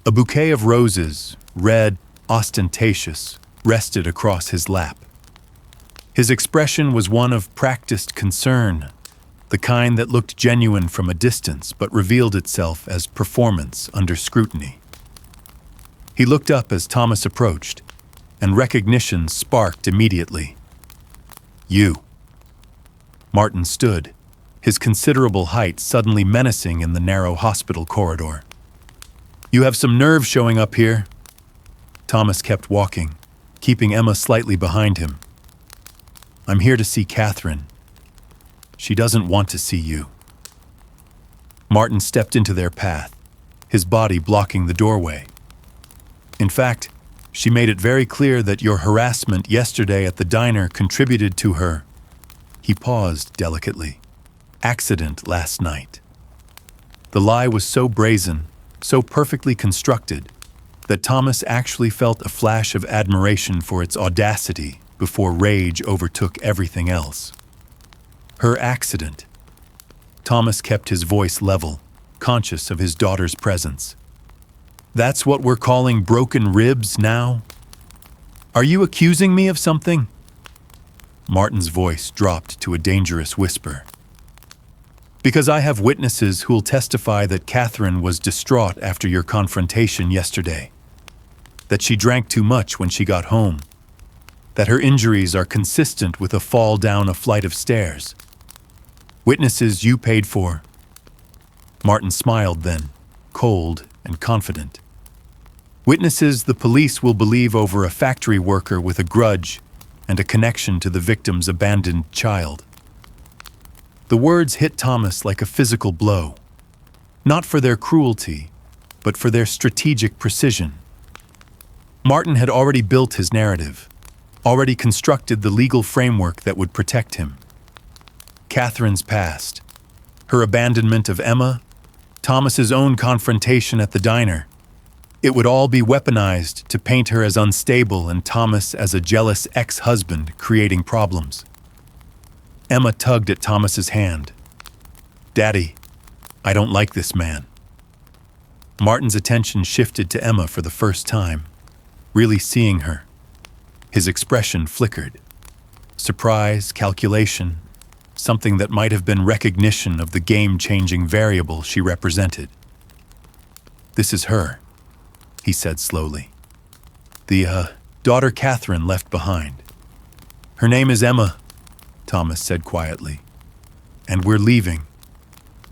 A bouquet of roses, red, ostentatious, rested across his lap. His expression was one of practiced concern, the kind that looked genuine from a distance but revealed itself as performance under scrutiny. He looked up as Thomas approached, and recognition sparked immediately. "You." Martin stood, his considerable height suddenly menacing in the narrow hospital corridor. "You have some nerve showing up here." Thomas kept walking, keeping Emma slightly behind him. "I'm here to see Catherine. She doesn't want to see you." Martin stepped into their path, his body blocking the doorway. "In fact, she made it very clear that your harassment yesterday at the diner contributed to her," he paused delicately, "accident last night." The lie was so brazen, so perfectly constructed, that Thomas actually felt a flash of admiration for its audacity before rage overtook everything else. Her accident. Thomas kept his voice level, conscious of his daughter's presence. "That's what we're calling broken ribs now? Are you accusing me of something?" Martin's voice dropped to a dangerous whisper. "Because I have witnesses who'll testify that Catherine was distraught after your confrontation yesterday, that she drank too much when she got home, that her injuries are consistent with a fall down a flight of stairs. Witnesses you paid for." Martin smiled then, cold and confident. "Witnesses the police will believe over a factory worker with a grudge and a connection to the victim's abandoned child." The words hit Thomas like a physical blow, not for their cruelty, but for their strategic precision. Martin had already built his narrative, already constructed the legal framework that would protect him. Catherine's past, her abandonment of Emma, Thomas's own confrontation at the diner. It would all be weaponized to paint her as unstable and Thomas as a jealous ex-husband creating problems. Emma tugged at Thomas's hand. "Daddy, I don't like this man." Martin's attention shifted to Emma for the first time, really seeing her. His expression flickered. Surprise, calculation, something that might have been recognition of the game-changing variable she represented. "This is her," he said slowly. "The daughter Catherine left behind. Her name is Emma," Thomas said quietly. "And we're leaving."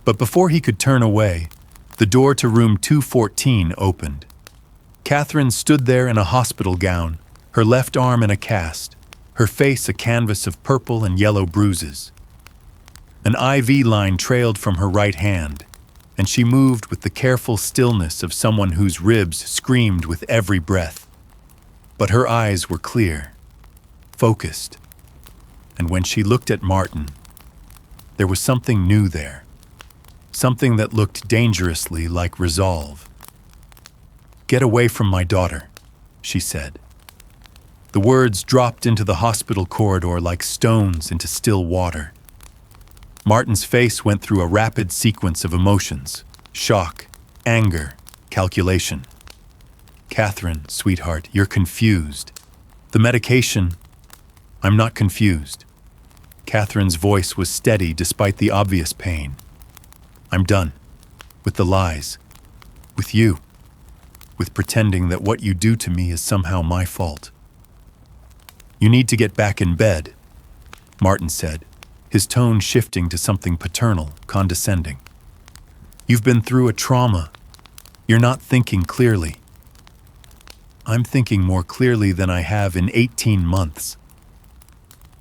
But before he could turn away, the door to room 214 opened. Catherine stood there in a hospital gown, her left arm in a cast, her face a canvas of purple and yellow bruises. An IV line trailed from her right hand, and she moved with the careful stillness of someone whose ribs screamed with every breath. But her eyes were clear, focused, and when she looked at Martin, there was something new there, something that looked dangerously like resolve. "Get away from my daughter," she said. The words dropped into the hospital corridor like stones into still water. Martin's face went through a rapid sequence of emotions: shock, anger, calculation. "Catherine, sweetheart, you're confused. The medication—" "I'm not confused." Catherine's voice was steady despite the obvious pain. "I'm done. With the lies. With you. With pretending that what you do to me is somehow my fault." "You need to get back in bed," Martin said, his tone shifting to something paternal, condescending. "You've been through a trauma. You're not thinking clearly." "I'm thinking more clearly than I have in 18 months.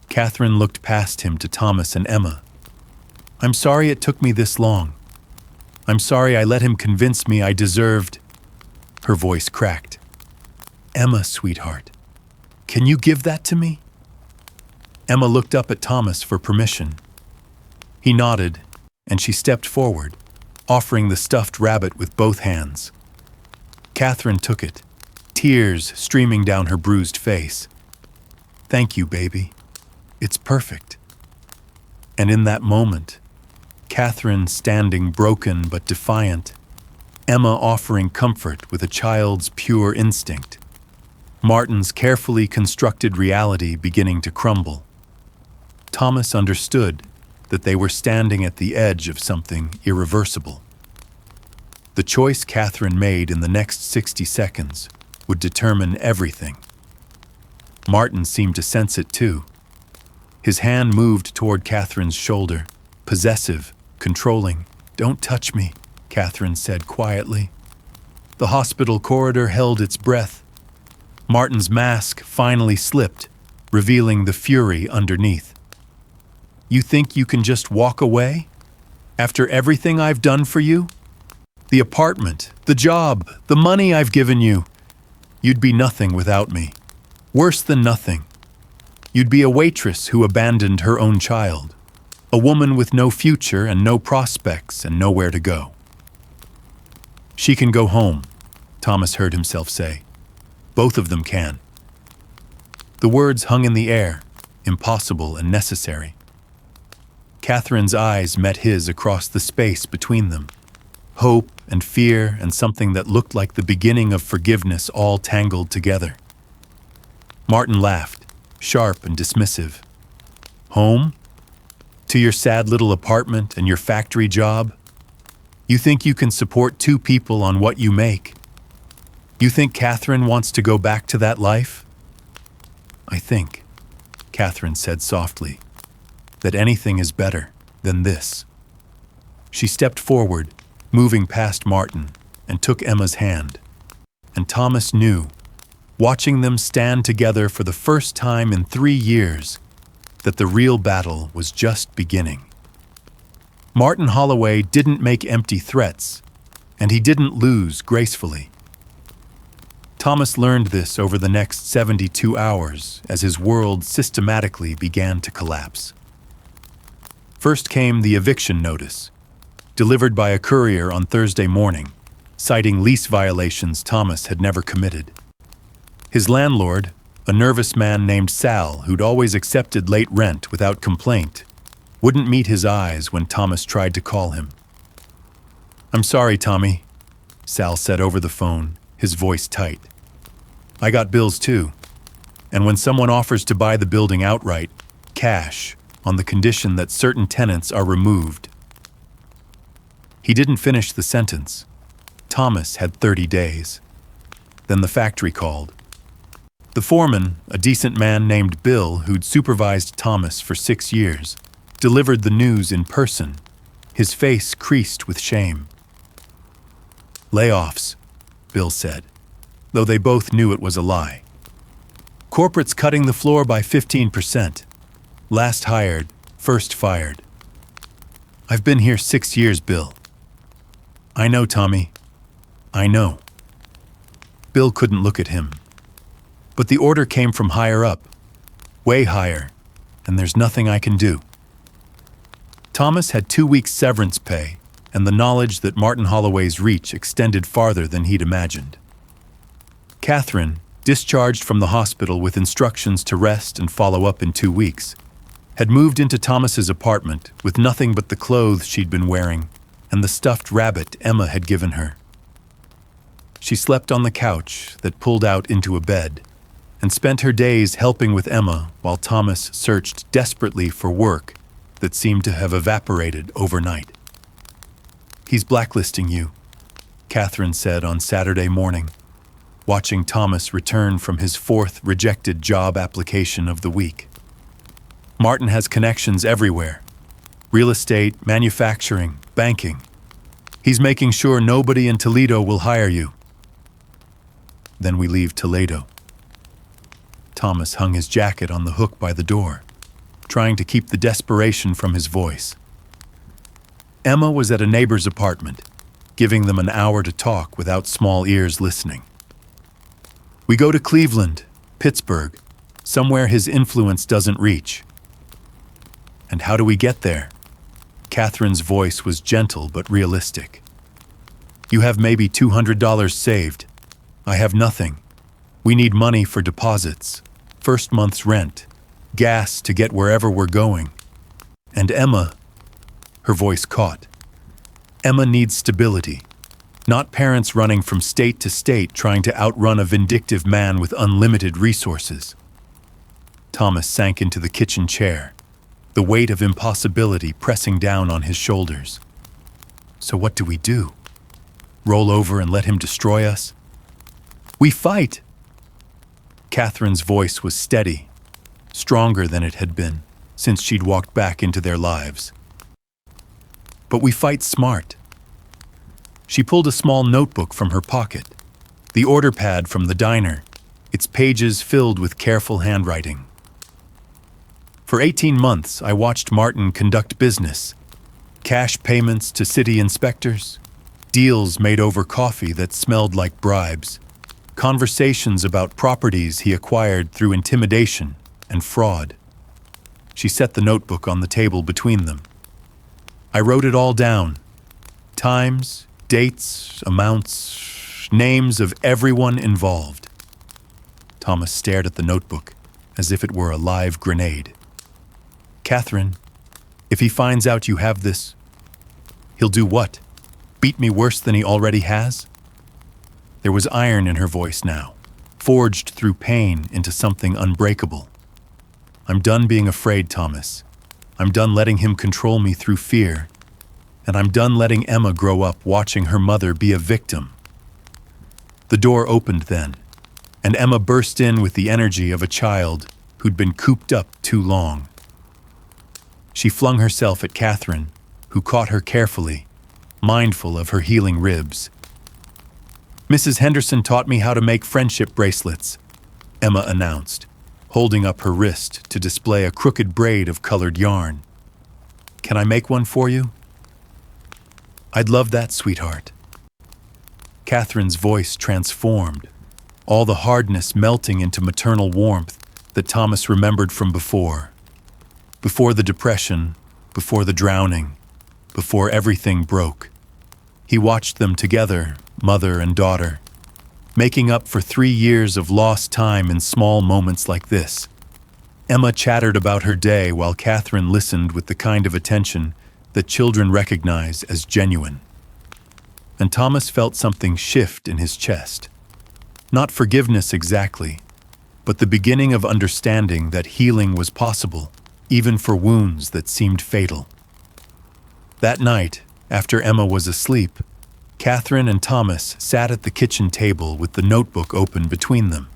Catherine looked past him to Thomas and Emma. "I'm sorry it took me this long. I'm sorry I let him convince me I deserved—" Her voice cracked. "Emma, sweetheart, can you give that to me?" Emma looked up at Thomas for permission. He nodded, and she stepped forward, offering the stuffed rabbit with both hands. Catherine took it, tears streaming down her bruised face. "Thank you, baby. It's perfect." And in that moment, Catherine standing broken but defiant, Emma offering comfort with a child's pure instinct, Martin's carefully constructed reality beginning to crumble. Thomas understood that they were standing at the edge of something irreversible. The choice Catherine made in the next 60 seconds would determine everything. Martin seemed to sense it too. His hand moved toward Catherine's shoulder, possessive, controlling. "Don't touch me," Catherine said quietly. The hospital corridor held its breath. Martin's mask finally slipped, revealing the fury underneath. "You think you can just walk away? After everything I've done for you? The apartment, the job, the money I've given you. You'd be nothing without me. Worse than nothing. You'd be a waitress who abandoned her own child. A woman with no future and no prospects and nowhere to go." "She can go home," Thomas heard himself say. "Both of them can." The words hung in the air, impossible and necessary. Catherine's eyes met his across the space between them. Hope and fear and something that looked like the beginning of forgiveness all tangled together. Martin laughed, sharp and dismissive. "Home? To your sad little apartment and your factory job? You think you can support two people on what you make? You think Catherine wants to go back to that life?" "I think," Catherine said softly, "that anything is better than this." She stepped forward, moving past Martin, and took Emma's hand. And Thomas knew, watching them stand together for the first time in 3 years, that the real battle was just beginning. Martin Holloway didn't make empty threats, and he didn't lose gracefully. Thomas learned this over the next 72 hours as his world systematically began to collapse. First came the eviction notice, delivered by a courier on Thursday morning, citing lease violations Thomas had never committed. His landlord, a nervous man named Sal who'd always accepted late rent without complaint, wouldn't meet his eyes when Thomas tried to call him. "I'm sorry, Tommy," Sal said over the phone, his voice tight. "I got bills too, and when someone offers to buy the building outright, cash, on the condition that certain tenants are removed—" He didn't finish the sentence. Thomas had 30 days. Then the factory called. The foreman, a decent man named Bill who'd supervised Thomas for 6 years, delivered the news in person, his face creased with shame. "Layoffs," Bill said, though they both knew it was a lie. "Corporate's cutting the floor by 15%. Last hired, first fired." "I've been here 6 years, Bill." "I know, Tommy. I know." Bill couldn't look at him. "But the order came from higher up, way higher, and there's nothing I can do." Thomas had 2 weeks severance pay and the knowledge that Martin Holloway's reach extended farther than he'd imagined. Catherine, discharged from the hospital with instructions to rest and follow up in 2 weeks, had moved into Thomas's apartment with nothing but the clothes she'd been wearing and the stuffed rabbit Emma had given her. She slept on the couch that pulled out into a bed and spent her days helping with Emma while Thomas searched desperately for work that seemed to have evaporated overnight. "He's blacklisting you," Catherine said on Saturday morning, watching Thomas return from his 4th rejected job application of the week. "Martin has connections everywhere: real estate, manufacturing, banking. He's making sure nobody in Toledo will hire you." Then we leave Toledo. Thomas hung his jacket on the hook by the door, trying to keep the desperation from his voice. Emma was at a neighbor's apartment, giving them an hour to talk without small ears listening. "We go to Cleveland, Pittsburgh, somewhere his influence doesn't reach." "And how do we get there?" Catherine's voice was gentle but realistic. "You have maybe $200 saved. I have nothing. We need money for deposits, first month's rent, gas to get wherever we're going. And Emma," her voice caught, "Emma needs stability, not parents running from state to state trying to outrun a vindictive man with unlimited resources." Thomas sank into the kitchen chair, the weight of impossibility pressing down on his shoulders. "So what do we do? Roll over and let him destroy us?" "We fight!" Catherine's voice was steady, stronger than it had been since she'd walked back into their lives. "But we fight smart." She pulled a small notebook from her pocket, the order pad from the diner, its pages filled with careful handwriting. "For 18 months, I watched Martin conduct business. Cash payments to city inspectors, deals made over coffee that smelled like bribes, conversations about properties he acquired through intimidation and fraud." She set the notebook on the table between them. "I wrote it all down. Times, dates, amounts, names of everyone involved." Thomas stared at the notebook as if it were a live grenade. "Catherine, if he finds out you have this, he'll do what? Beat me worse than he already has?" There was iron in her voice now, forged through pain into something unbreakable. "I'm done being afraid, Thomas. I'm done letting him control me through fear. And I'm done letting Emma grow up watching her mother be a victim." The door opened then, and Emma burst in with the energy of a child who'd been cooped up too long. She flung herself at Catherine, who caught her carefully, mindful of her healing ribs. "Mrs. Henderson taught me how to make friendship bracelets," Emma announced, holding up her wrist to display a crooked braid of colored yarn. "Can I make one for you?" "I'd love that, sweetheart." Catherine's voice transformed, all the hardness melting into maternal warmth that Thomas remembered from before. Before the depression, before the drowning, before everything broke. He watched them together, mother and daughter, making up for 3 years of lost time in small moments like this. Emma chattered about her day while Catherine listened with the kind of attention that children recognize as genuine. And Thomas felt something shift in his chest. Not forgiveness exactly, but the beginning of understanding that healing was possible, even for wounds that seemed fatal. That night, after Emma was asleep, Catherine and Thomas sat at the kitchen table with the notebook open between them.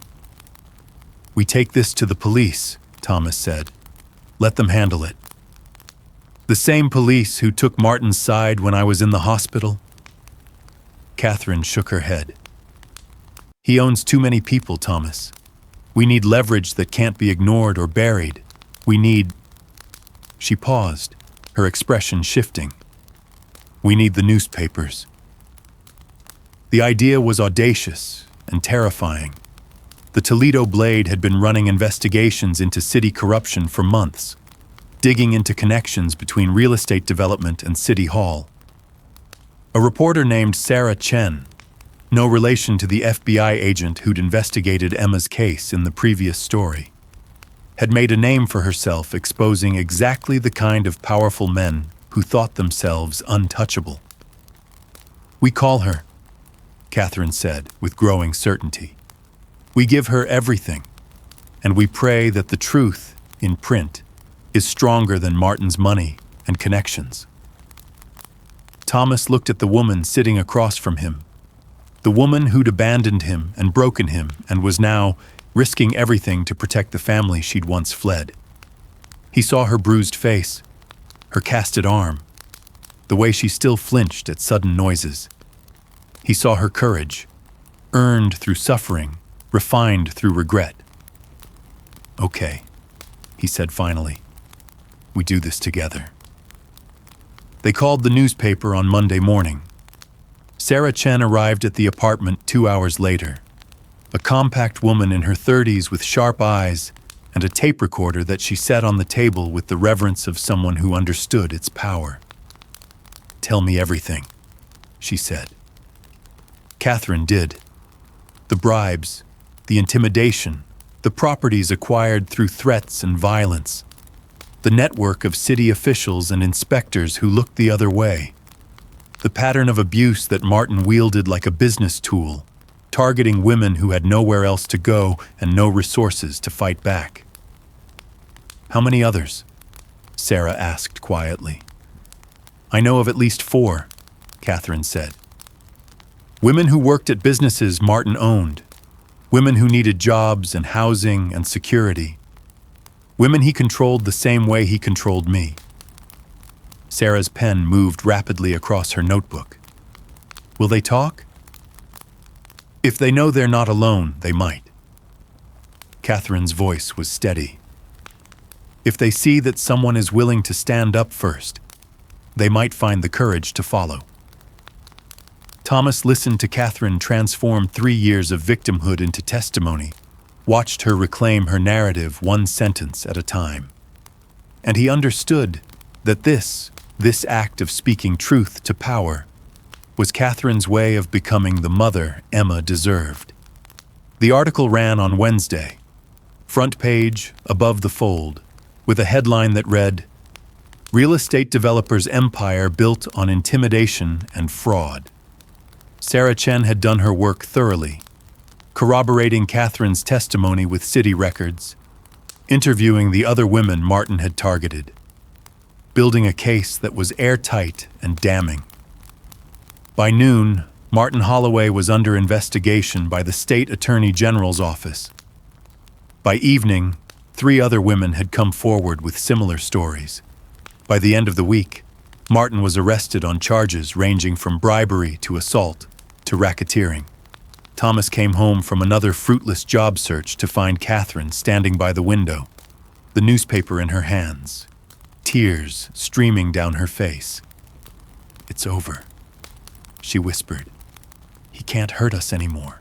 "We take this to the police," Thomas said. "Let them handle it." "The same police who took Martin's side when I was in the hospital?" Catherine shook her head. "He owns too many people, Thomas. We need leverage that can't be ignored or buried. We need—" She paused, her expression shifting. "We need the newspapers." The idea was audacious and terrifying. The Toledo Blade had been running investigations into city corruption for months, digging into connections between real estate development and City Hall. A reporter named Sarah Chen, No relation to the FBI agent who'd investigated Emma's case in the previous story. Had made a name for herself exposing exactly the kind of powerful men who thought themselves untouchable. "We call her," Catherine said with growing certainty. "We give her everything, and we pray that the truth, in print, is stronger than Martin's money and connections." Thomas looked at the woman sitting across from him, the woman who'd abandoned him and broken him and was now risking everything to protect the family she'd once fled. He saw her bruised face, her casted arm, the way she still flinched at sudden noises. He saw her courage, earned through suffering, refined through regret. "Okay," he said finally. "We do this together." They called the newspaper on Monday morning. Sarah Chen arrived at the apartment 2 hours later, a compact woman in her 30s with sharp eyes and a tape recorder that she set on the table with the reverence of someone who understood its power. "Tell me everything," she said. Catherine did. The bribes, the intimidation, the properties acquired through threats and violence, the network of city officials and inspectors who looked the other way, the pattern of abuse that Martin wielded like a business tool, targeting women who had nowhere else to go and no resources to fight back. "How many others?" Sarah asked quietly. "I know of at least 4, Catherine said. Women who worked at businesses Martin owned, women who needed jobs and housing and security, women he controlled the same way he controlled me." Sarah's pen moved rapidly across her notebook. "Will they talk?" "If they know they're not alone, they might." Catherine's voice was steady. "If they see that someone is willing to stand up first, they might find the courage to follow." Thomas listened to Catherine transform 3 years of victimhood into testimony, watched her reclaim her narrative one sentence at a time. And he understood that this act of speaking truth to power was Catherine's way of becoming the mother Emma deserved. The article ran on Wednesday, front page, above the fold, with a headline that read, "Real estate developer's empire built on intimidation and fraud." Sarah Chen had done her work thoroughly, corroborating Catherine's testimony with city records, interviewing the other women Martin had targeted, building a case that was airtight and damning. By noon, Martin Holloway was under investigation by the State Attorney General's office. By evening, 3 other women had come forward with similar stories. By the end of the week, Martin was arrested on charges ranging from bribery to assault to racketeering. Thomas came home from another fruitless job search to find Catherine standing by the window, the newspaper in her hands, tears streaming down her face. "It's over," she whispered. "He can't hurt us anymore."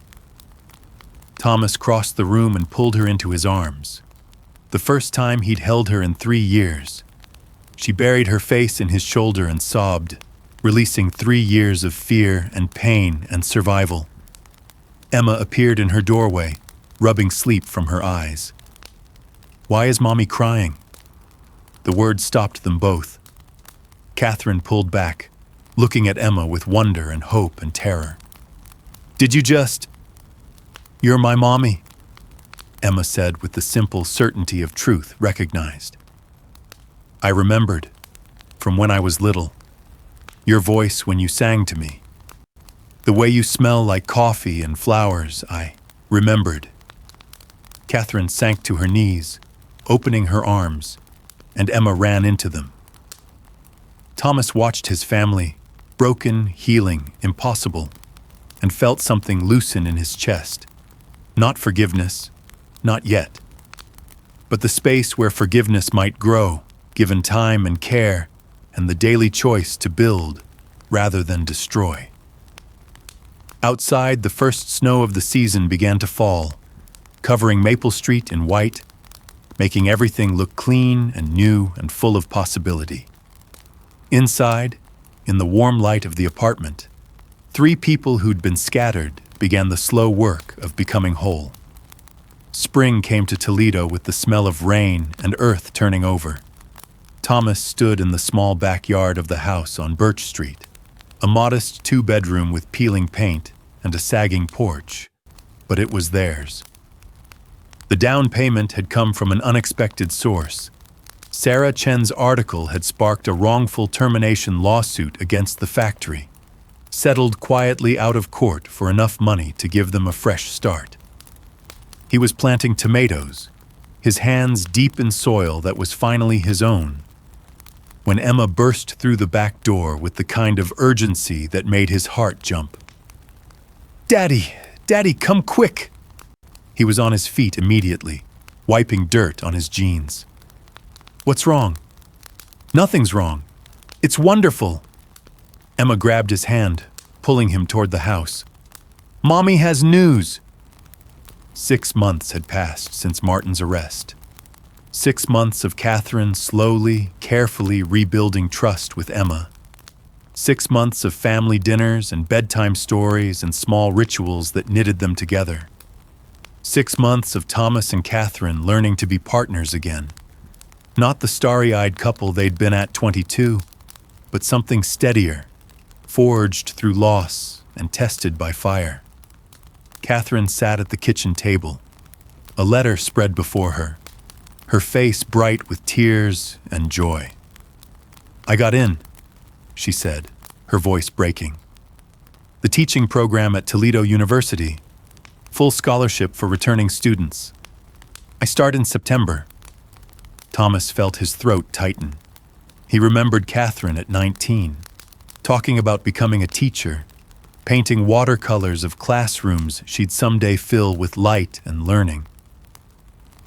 Thomas crossed the room and pulled her into his arms. The first time he'd held her in 3 years. She buried her face in his shoulder and sobbed, releasing 3 years of fear and pain and survival. Emma appeared in her doorway, rubbing sleep from her eyes. "Why is Mommy crying?" The word stopped them both. Catherine pulled back, looking at Emma with wonder and hope and terror. "Did you just—" "You're my mommy," Emma said with the simple certainty of truth recognized. "I remembered, from when I was little, your voice when you sang to me. The way you smell like coffee and flowers, I remembered." Catherine sank to her knees, opening her arms, and Emma ran into them. Thomas watched his family, broken, healing, impossible, and felt something loosen in his chest. Not forgiveness, not yet, but the space where forgiveness might grow, given time and care, and the daily choice to build rather than destroy. Outside, the first snow of the season began to fall, covering Maple Street in white, making everything look clean and new and full of possibility. Inside, in the warm light of the apartment, 3 people who'd been scattered began the slow work of becoming whole. Spring came to Toledo with the smell of rain and earth turning over. Thomas stood in the small backyard of the house on Birch Street, a modest 2-bedroom with peeling paint and a sagging porch, but it was theirs. The down payment had come from an unexpected source. Sarah Chen's article had sparked a wrongful termination lawsuit against the factory, settled quietly out of court for enough money to give them a fresh start. He was planting tomatoes, his hands deep in soil that was finally his own, when Emma burst through the back door with the kind of urgency that made his heart jump. "Daddy! Daddy, come quick!" He was on his feet immediately, wiping dirt on his jeans. "What's wrong?" "Nothing's wrong. It's wonderful." Emma grabbed his hand, pulling him toward the house. "Mommy has news." 6 months had passed since Martin's arrest. 6 months of Catherine slowly, carefully rebuilding trust with Emma. 6 months of family dinners and bedtime stories and small rituals that knitted them together. 6 months of Thomas and Catherine learning to be partners again. Not the starry-eyed couple they'd been at 22, but something steadier, forged through loss and tested by fire. Catherine sat at the kitchen table, a letter spread before her face bright with tears and joy. "I got in," she said, her voice breaking. "The teaching program at Toledo University, full scholarship for returning students. I start in September." Thomas felt his throat tighten. He remembered Catherine at 19, talking about becoming a teacher, painting watercolors of classrooms she'd someday fill with light and learning.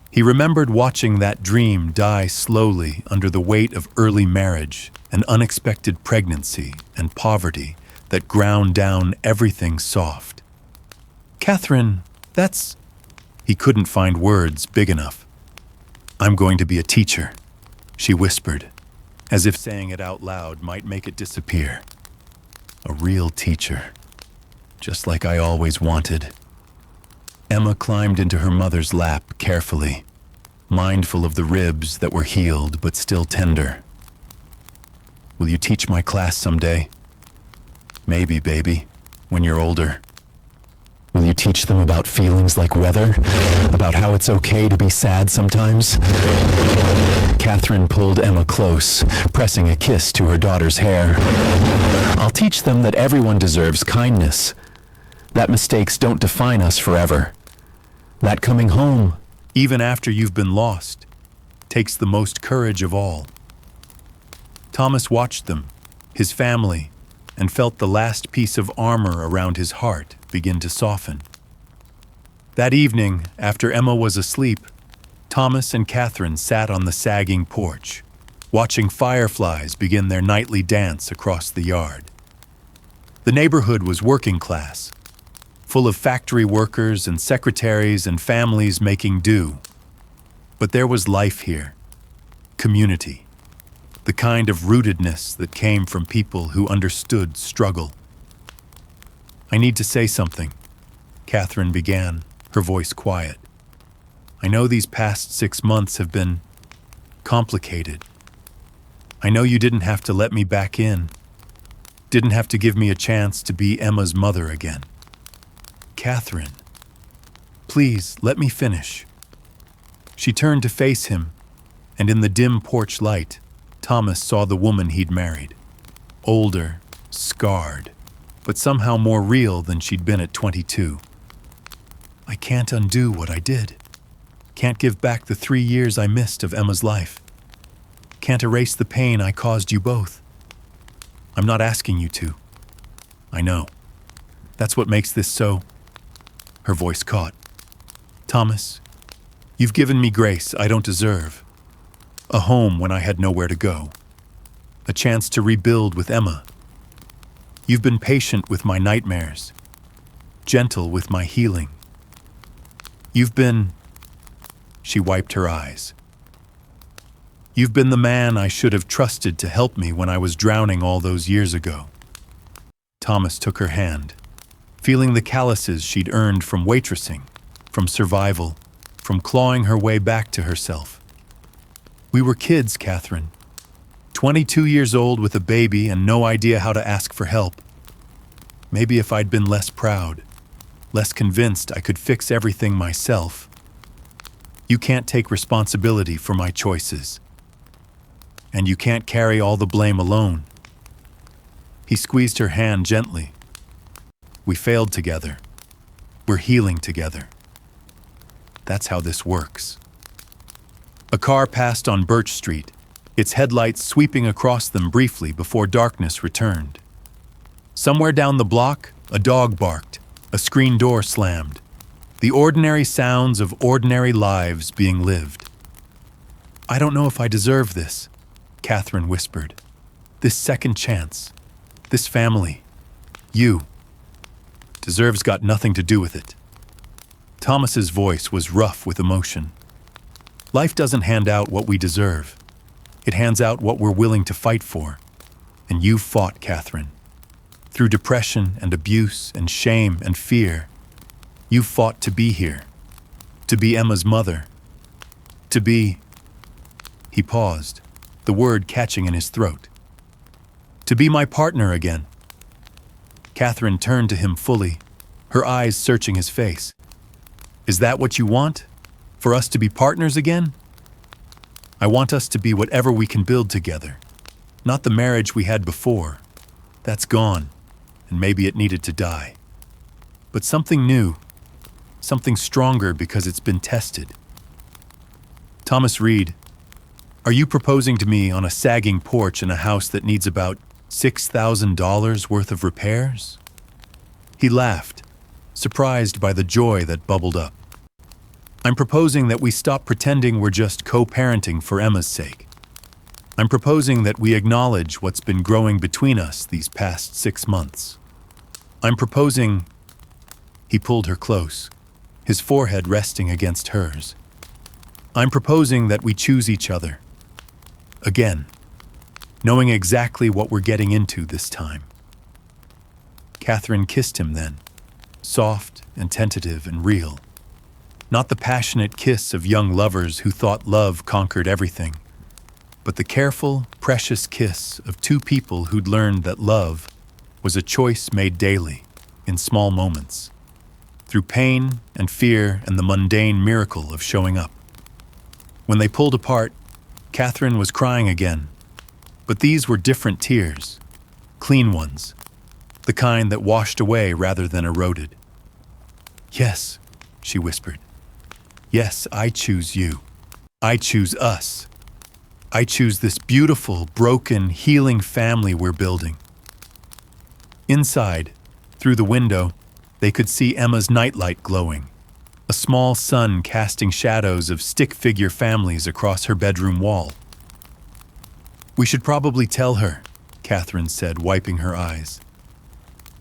He remembered watching that dream die slowly under the weight of early marriage and unexpected pregnancy and poverty that ground down everything soft. "Catherine, that's..." He couldn't find words big enough. "I'm going to be a teacher," she whispered, as if saying it out loud might make it disappear. "A real teacher, just like I always wanted." Emma climbed into her mother's lap carefully, mindful of the ribs that were healed but still tender. "Will you teach my class someday?" "Maybe, baby, when you're older." "Will you teach them about feelings like weather? About how it's okay to be sad sometimes?" Catherine pulled Emma close, pressing a kiss to her daughter's hair. "I'll teach them that everyone deserves kindness, that mistakes don't define us forever, that coming home, even after you've been lost, takes the most courage of all." Thomas watched them, his family, and felt the last piece of armor around his heart begin to soften. That evening, after Emma was asleep, Thomas and Catherine sat on the sagging porch, watching fireflies begin their nightly dance across the yard. The neighborhood was working class, full of factory workers and secretaries and families making do. But there was life here, community, the kind of rootedness that came from people who understood struggle. "I need to say something," Catherine began, her voice quiet. "I know these past 6 months have been complicated. I know you didn't have to let me back in, didn't have to give me a chance to be Emma's mother again. Catherine, please let me finish." She turned to face him, and in the dim porch light, Thomas saw the woman he'd married. Older, scarred, but somehow more real than she'd been at 22. "I can't undo what I did. Can't give back the 3 years I missed of Emma's life. Can't erase the pain I caused you both. I'm not asking you to. I know. That's what makes this so..." Her voice caught. "Thomas, you've given me grace I don't deserve. A home when I had nowhere to go. A chance to rebuild with Emma. You've been patient with my nightmares, gentle with my healing. You've been..." She wiped her eyes. "You've been the man I should have trusted to help me when I was drowning all those years ago." Thomas took her hand, feeling the calluses she'd earned from waitressing, from survival, from clawing her way back to herself. We were kids, Catherine. 22 years old with a baby and no idea how to ask for help. Maybe if I'd been less proud, less convinced I could fix everything myself. You can't take responsibility for my choices. And you can't carry all the blame alone. He squeezed her hand gently. We failed together. We're healing together. That's how this works. A car passed on Birch Street, its headlights sweeping across them briefly before darkness returned. Somewhere down the block, a dog barked, a screen door slammed. The ordinary sounds of ordinary lives being lived. I don't know if I deserve this, Catherine whispered. This second chance, this family, you. Deserves got nothing to do with it. Thomas's voice was rough with emotion. Life doesn't hand out what we deserve. It hands out what we're willing to fight for. And you fought, Catherine. Through depression and abuse and shame and fear, you fought to be here, to be Emma's mother, to be... He paused, the word catching in his throat. To be my partner again. Catherine turned to him fully, her eyes searching his face. Is that what you want? For us to be partners again? I want us to be whatever we can build together. Not the marriage we had before. That's gone, and maybe it needed to die. But something new, something stronger because it's been tested. Thomas Reid, are you proposing to me on a sagging porch in a house that needs about $6,000 worth of repairs? He laughed, surprised by the joy that bubbled up. I'm proposing that we stop pretending we're just co-parenting for Emma's sake. I'm proposing that we acknowledge what's been growing between us these past 6 months. I'm proposing... He pulled her close, his forehead resting against hers. I'm proposing that we choose each other. Again, knowing exactly what we're getting into this time. Catherine kissed him then, soft and tentative and real. Not the passionate kiss of young lovers who thought love conquered everything, but the careful, precious kiss of two people who'd learned that love was a choice made daily, in small moments, through pain and fear and the mundane miracle of showing up. When they pulled apart, Catherine was crying again, but these were different tears, clean ones, the kind that washed away rather than eroded. Yes, she whispered. Yes, I choose you. I choose us. I choose this beautiful, broken, healing family we're building. Inside, through the window, they could see Emma's nightlight glowing, a small sun casting shadows of stick-figure families across her bedroom wall. We should probably tell her, Catherine said, wiping her eyes.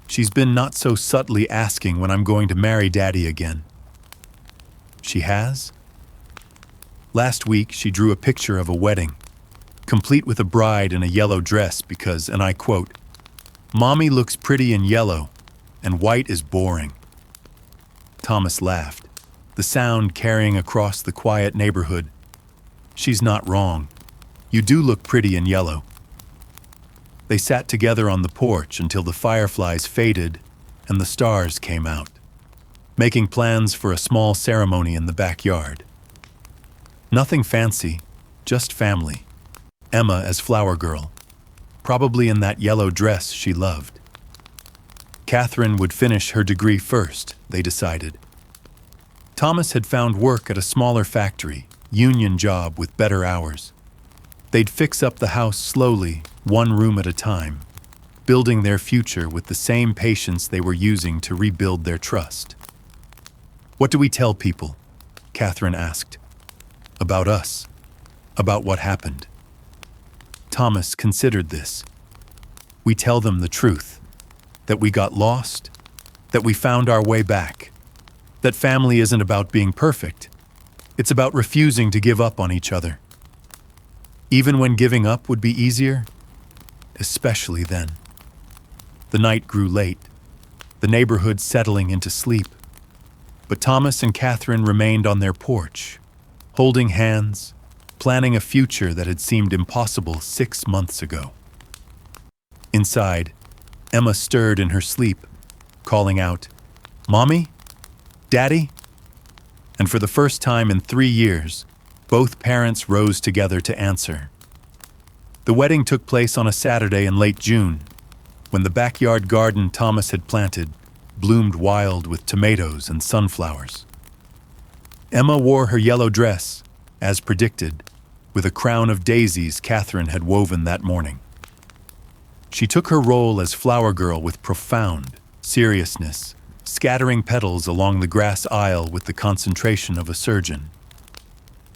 She's been not so subtly asking when I'm going to marry Daddy again. She has? Last week, she drew a picture of a wedding, complete with a bride in a yellow dress because, and I quote, "Mommy looks pretty in yellow, and white is boring." Thomas laughed, the sound carrying across the quiet neighborhood. She's not wrong. You do look pretty in yellow. They sat together on the porch until the fireflies faded and the stars came out, making plans for a small ceremony in the backyard. Nothing fancy, just family. Emma as flower girl, probably in that yellow dress she loved. Catherine would finish her degree first, they decided. Thomas had found work at a smaller factory, union job with better hours. They'd fix up the house slowly, one room at a time, building their future with the same patience they were using to rebuild their trust. What do we tell people? Catherine asked. About us. About what happened. Thomas considered this. We tell them the truth. That we got lost. That we found our way back. That family isn't about being perfect. It's about refusing to give up on each other. Even when giving up would be easier, especially then. The night grew late, the neighborhood settling into sleep. But Thomas and Catherine remained on their porch, holding hands, planning a future that had seemed impossible 6 months ago. Inside, Emma stirred in her sleep, calling out, "Mommy? Daddy?" And for the first time in 3 years, both parents rose together to answer. The wedding took place on a Saturday in late June, when the backyard garden Thomas had planted bloomed wild with tomatoes and sunflowers. Emma wore her yellow dress, as predicted, with a crown of daisies Catherine had woven that morning. She took her role as flower girl with profound seriousness, scattering petals along the grass aisle with the concentration of a surgeon.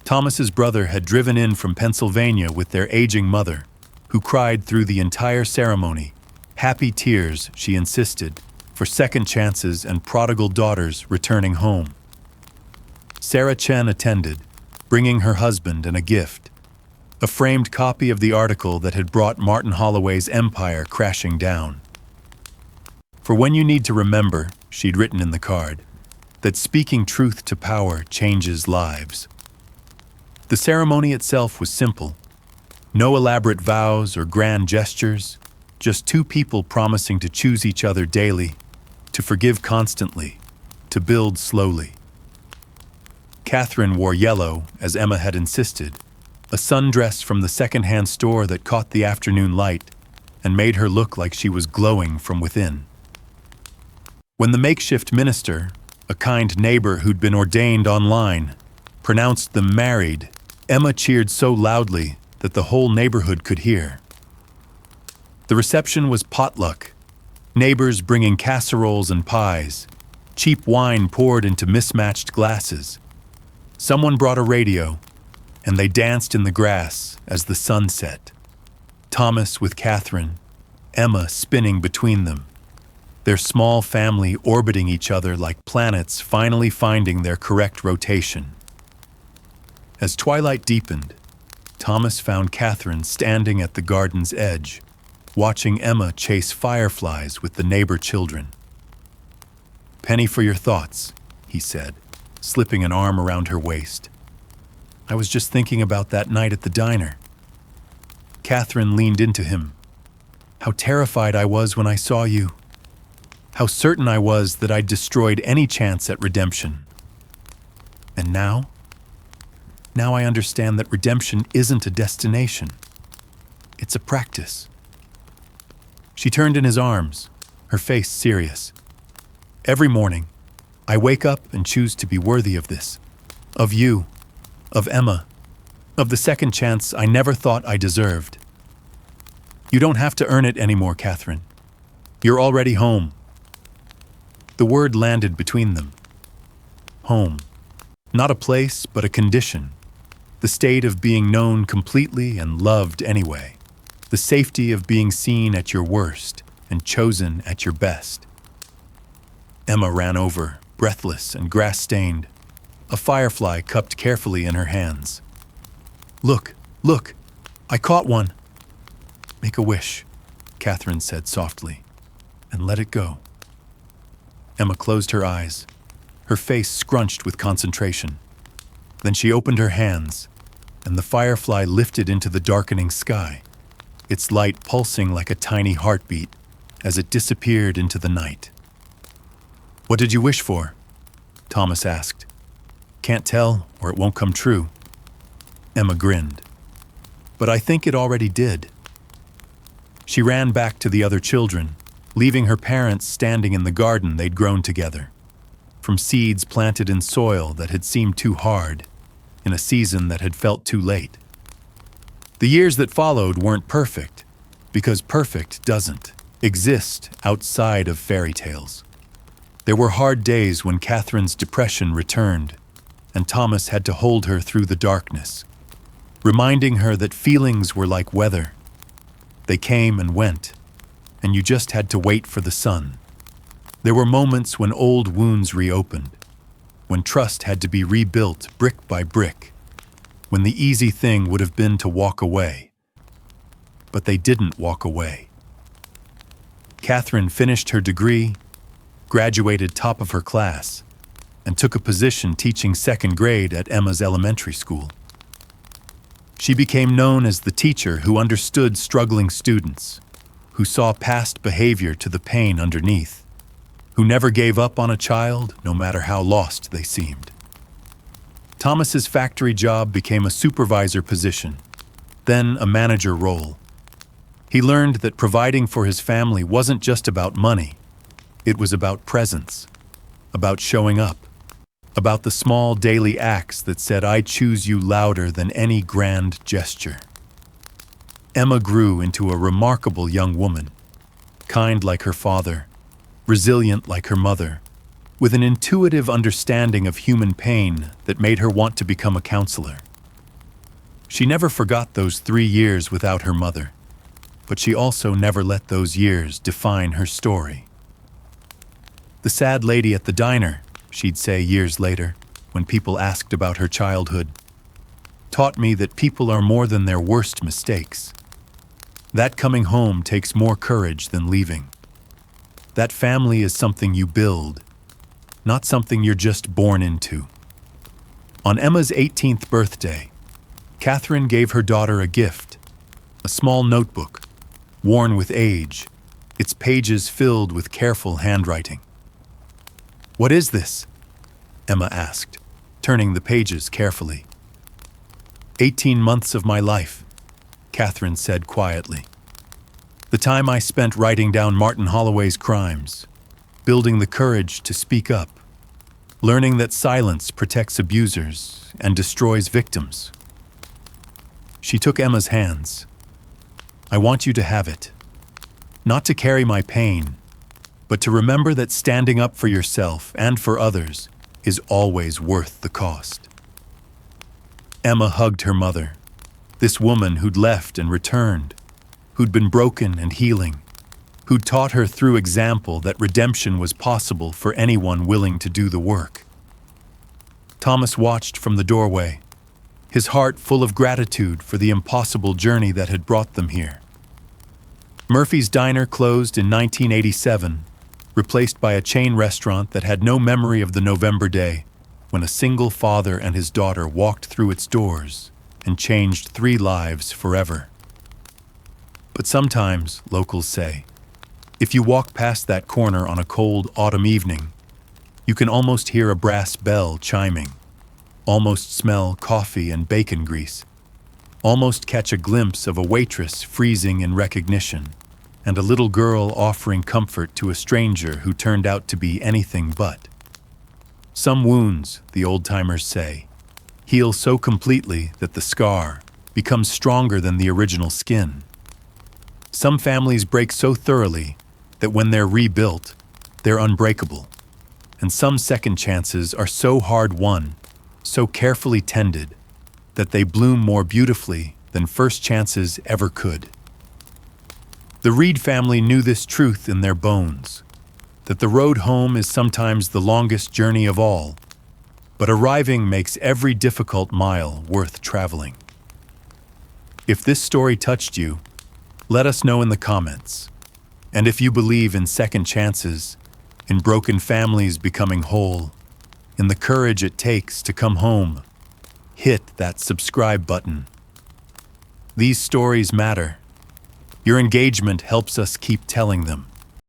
Thomas's brother had driven in from Pennsylvania with their aging mother, who cried through the entire ceremony, happy tears, she insisted, for second chances and prodigal daughters returning home. Sarah Chen attended, bringing her husband and a gift, a framed copy of the article that had brought Martin Holloway's empire crashing down. "For when you need to remember," she'd written in the card, "that speaking truth to power changes lives." The ceremony itself was simple. No elaborate vows or grand gestures, just two people promising to choose each other daily, to forgive constantly, to build slowly. Catherine wore yellow, as Emma had insisted, a sundress from the second-hand store that caught the afternoon light and made her look like she was glowing from within. When the makeshift minister, a kind neighbor who'd been ordained online, pronounced them married, Emma cheered so loudly that the whole neighborhood could hear. The reception was potluck, neighbors bringing casseroles and pies, cheap wine poured into mismatched glasses. Someone brought a radio, and they danced in the grass as the sun set. Thomas with Catherine, Emma spinning between them, their small family orbiting each other like planets finally finding their correct rotation. As twilight deepened, Thomas found Catherine standing at the garden's edge, watching Emma chase fireflies with the neighbor children. "Penny for your thoughts," he said, slipping an arm around her waist. "I was just thinking about that night at the diner." Catherine leaned into him. "How terrified I was when I saw you. How certain I was that I'd destroyed any chance at redemption. And now? Now I understand that redemption isn't a destination. It's a practice." She turned in his arms, her face serious. "Every morning, I wake up and choose to be worthy of this. Of you. Of Emma. Of the second chance I never thought I deserved. You don't have to earn it anymore, Catherine. You're already home." The word landed between them. Home. Not a place, but a condition. The state of being known completely and loved anyway. The safety of being seen at your worst and chosen at your best. Emma ran over, breathless and grass-stained, a firefly cupped carefully in her hands. Look, I caught one." "Make a wish," Catherine said softly, "and let it go." Emma closed her eyes, her face scrunched with concentration. Then she opened her hands, and the firefly lifted into the darkening sky, its light pulsing like a tiny heartbeat as it disappeared into the night. "What did you wish for?" Thomas asked. "Can't tell, or it won't come true." Emma grinned. "But I think it already did." She ran back to the other children, leaving her parents standing in the garden they'd grown together, from seeds planted in soil that had seemed too hard, in a season that had felt too late. The years that followed weren't perfect, because perfect doesn't exist outside of fairy tales. There were hard days when Catherine's depression returned, and Thomas had to hold her through the darkness, reminding her that feelings were like weather. They came and went, and you just had to wait for the sun. There were moments when old wounds reopened, when trust had to be rebuilt brick by brick, when the easy thing would have been to walk away. But they didn't walk away. Catherine finished her degree, graduated top of her class, and took a position teaching second grade at Emma's elementary school. She became known as the teacher who understood struggling students, who saw past behavior to the pain underneath, who never gave up on a child no matter how lost they seemed. Thomas's factory job became a supervisor position, then a manager role. He learned that providing for his family wasn't just about money. It was about presence, about showing up, about the small daily acts that said, "I choose you," louder than any grand gesture. Emma grew into a remarkable young woman, kind like her father, resilient like her mother, with an intuitive understanding of human pain that made her want to become a counselor. She never forgot those 3 years without her mother, but she also never let those years define her story. "The sad lady at the diner," she'd say years later, when people asked about her childhood, "taught me that people are more than their worst mistakes. That coming home takes more courage than leaving. That family is something you build, not something you're just born into." On Emma's 18th birthday, Catherine gave her daughter a gift, a small notebook, worn with age, its pages filled with careful handwriting. "What is this?" Emma asked, turning the pages carefully. 18 months of my life," Catherine said quietly. "The time I spent writing down Martin Holloway's crimes, building the courage to speak up, learning that silence protects abusers and destroys victims." She took Emma's hands. "I want you to have it, not to carry my pain, but to remember that standing up for yourself and for others is always worth the cost." Emma hugged her mother, this woman who'd left and returned, who'd been broken and healing, who'd taught her through example that redemption was possible for anyone willing to do the work. Thomas watched from the doorway, his heart full of gratitude for the impossible journey that had brought them here. Murphy's Diner closed in 1987, replaced by a chain restaurant that had no memory of the November day when a single father and his daughter walked through its doors and changed 3 lives forever. But sometimes, locals say, if you walk past that corner on a cold autumn evening, you can almost hear a brass bell chiming, almost smell coffee and bacon grease, almost catch a glimpse of a waitress freezing in recognition, and a little girl offering comfort to a stranger who turned out to be anything but. Some wounds, the old-timers say, heal so completely that the scar becomes stronger than the original skin. Some families break so thoroughly that when they're rebuilt, they're unbreakable. And some second chances are so hard-won, so carefully tended, that they bloom more beautifully than first chances ever could. The Reid family knew this truth in their bones, that the road home is sometimes the longest journey of all, but arriving makes every difficult mile worth traveling. If this story touched you, let us know in the comments. And if you believe in second chances, in broken families becoming whole, in the courage it takes to come home, hit that subscribe button. These stories matter. Your engagement helps us keep telling them.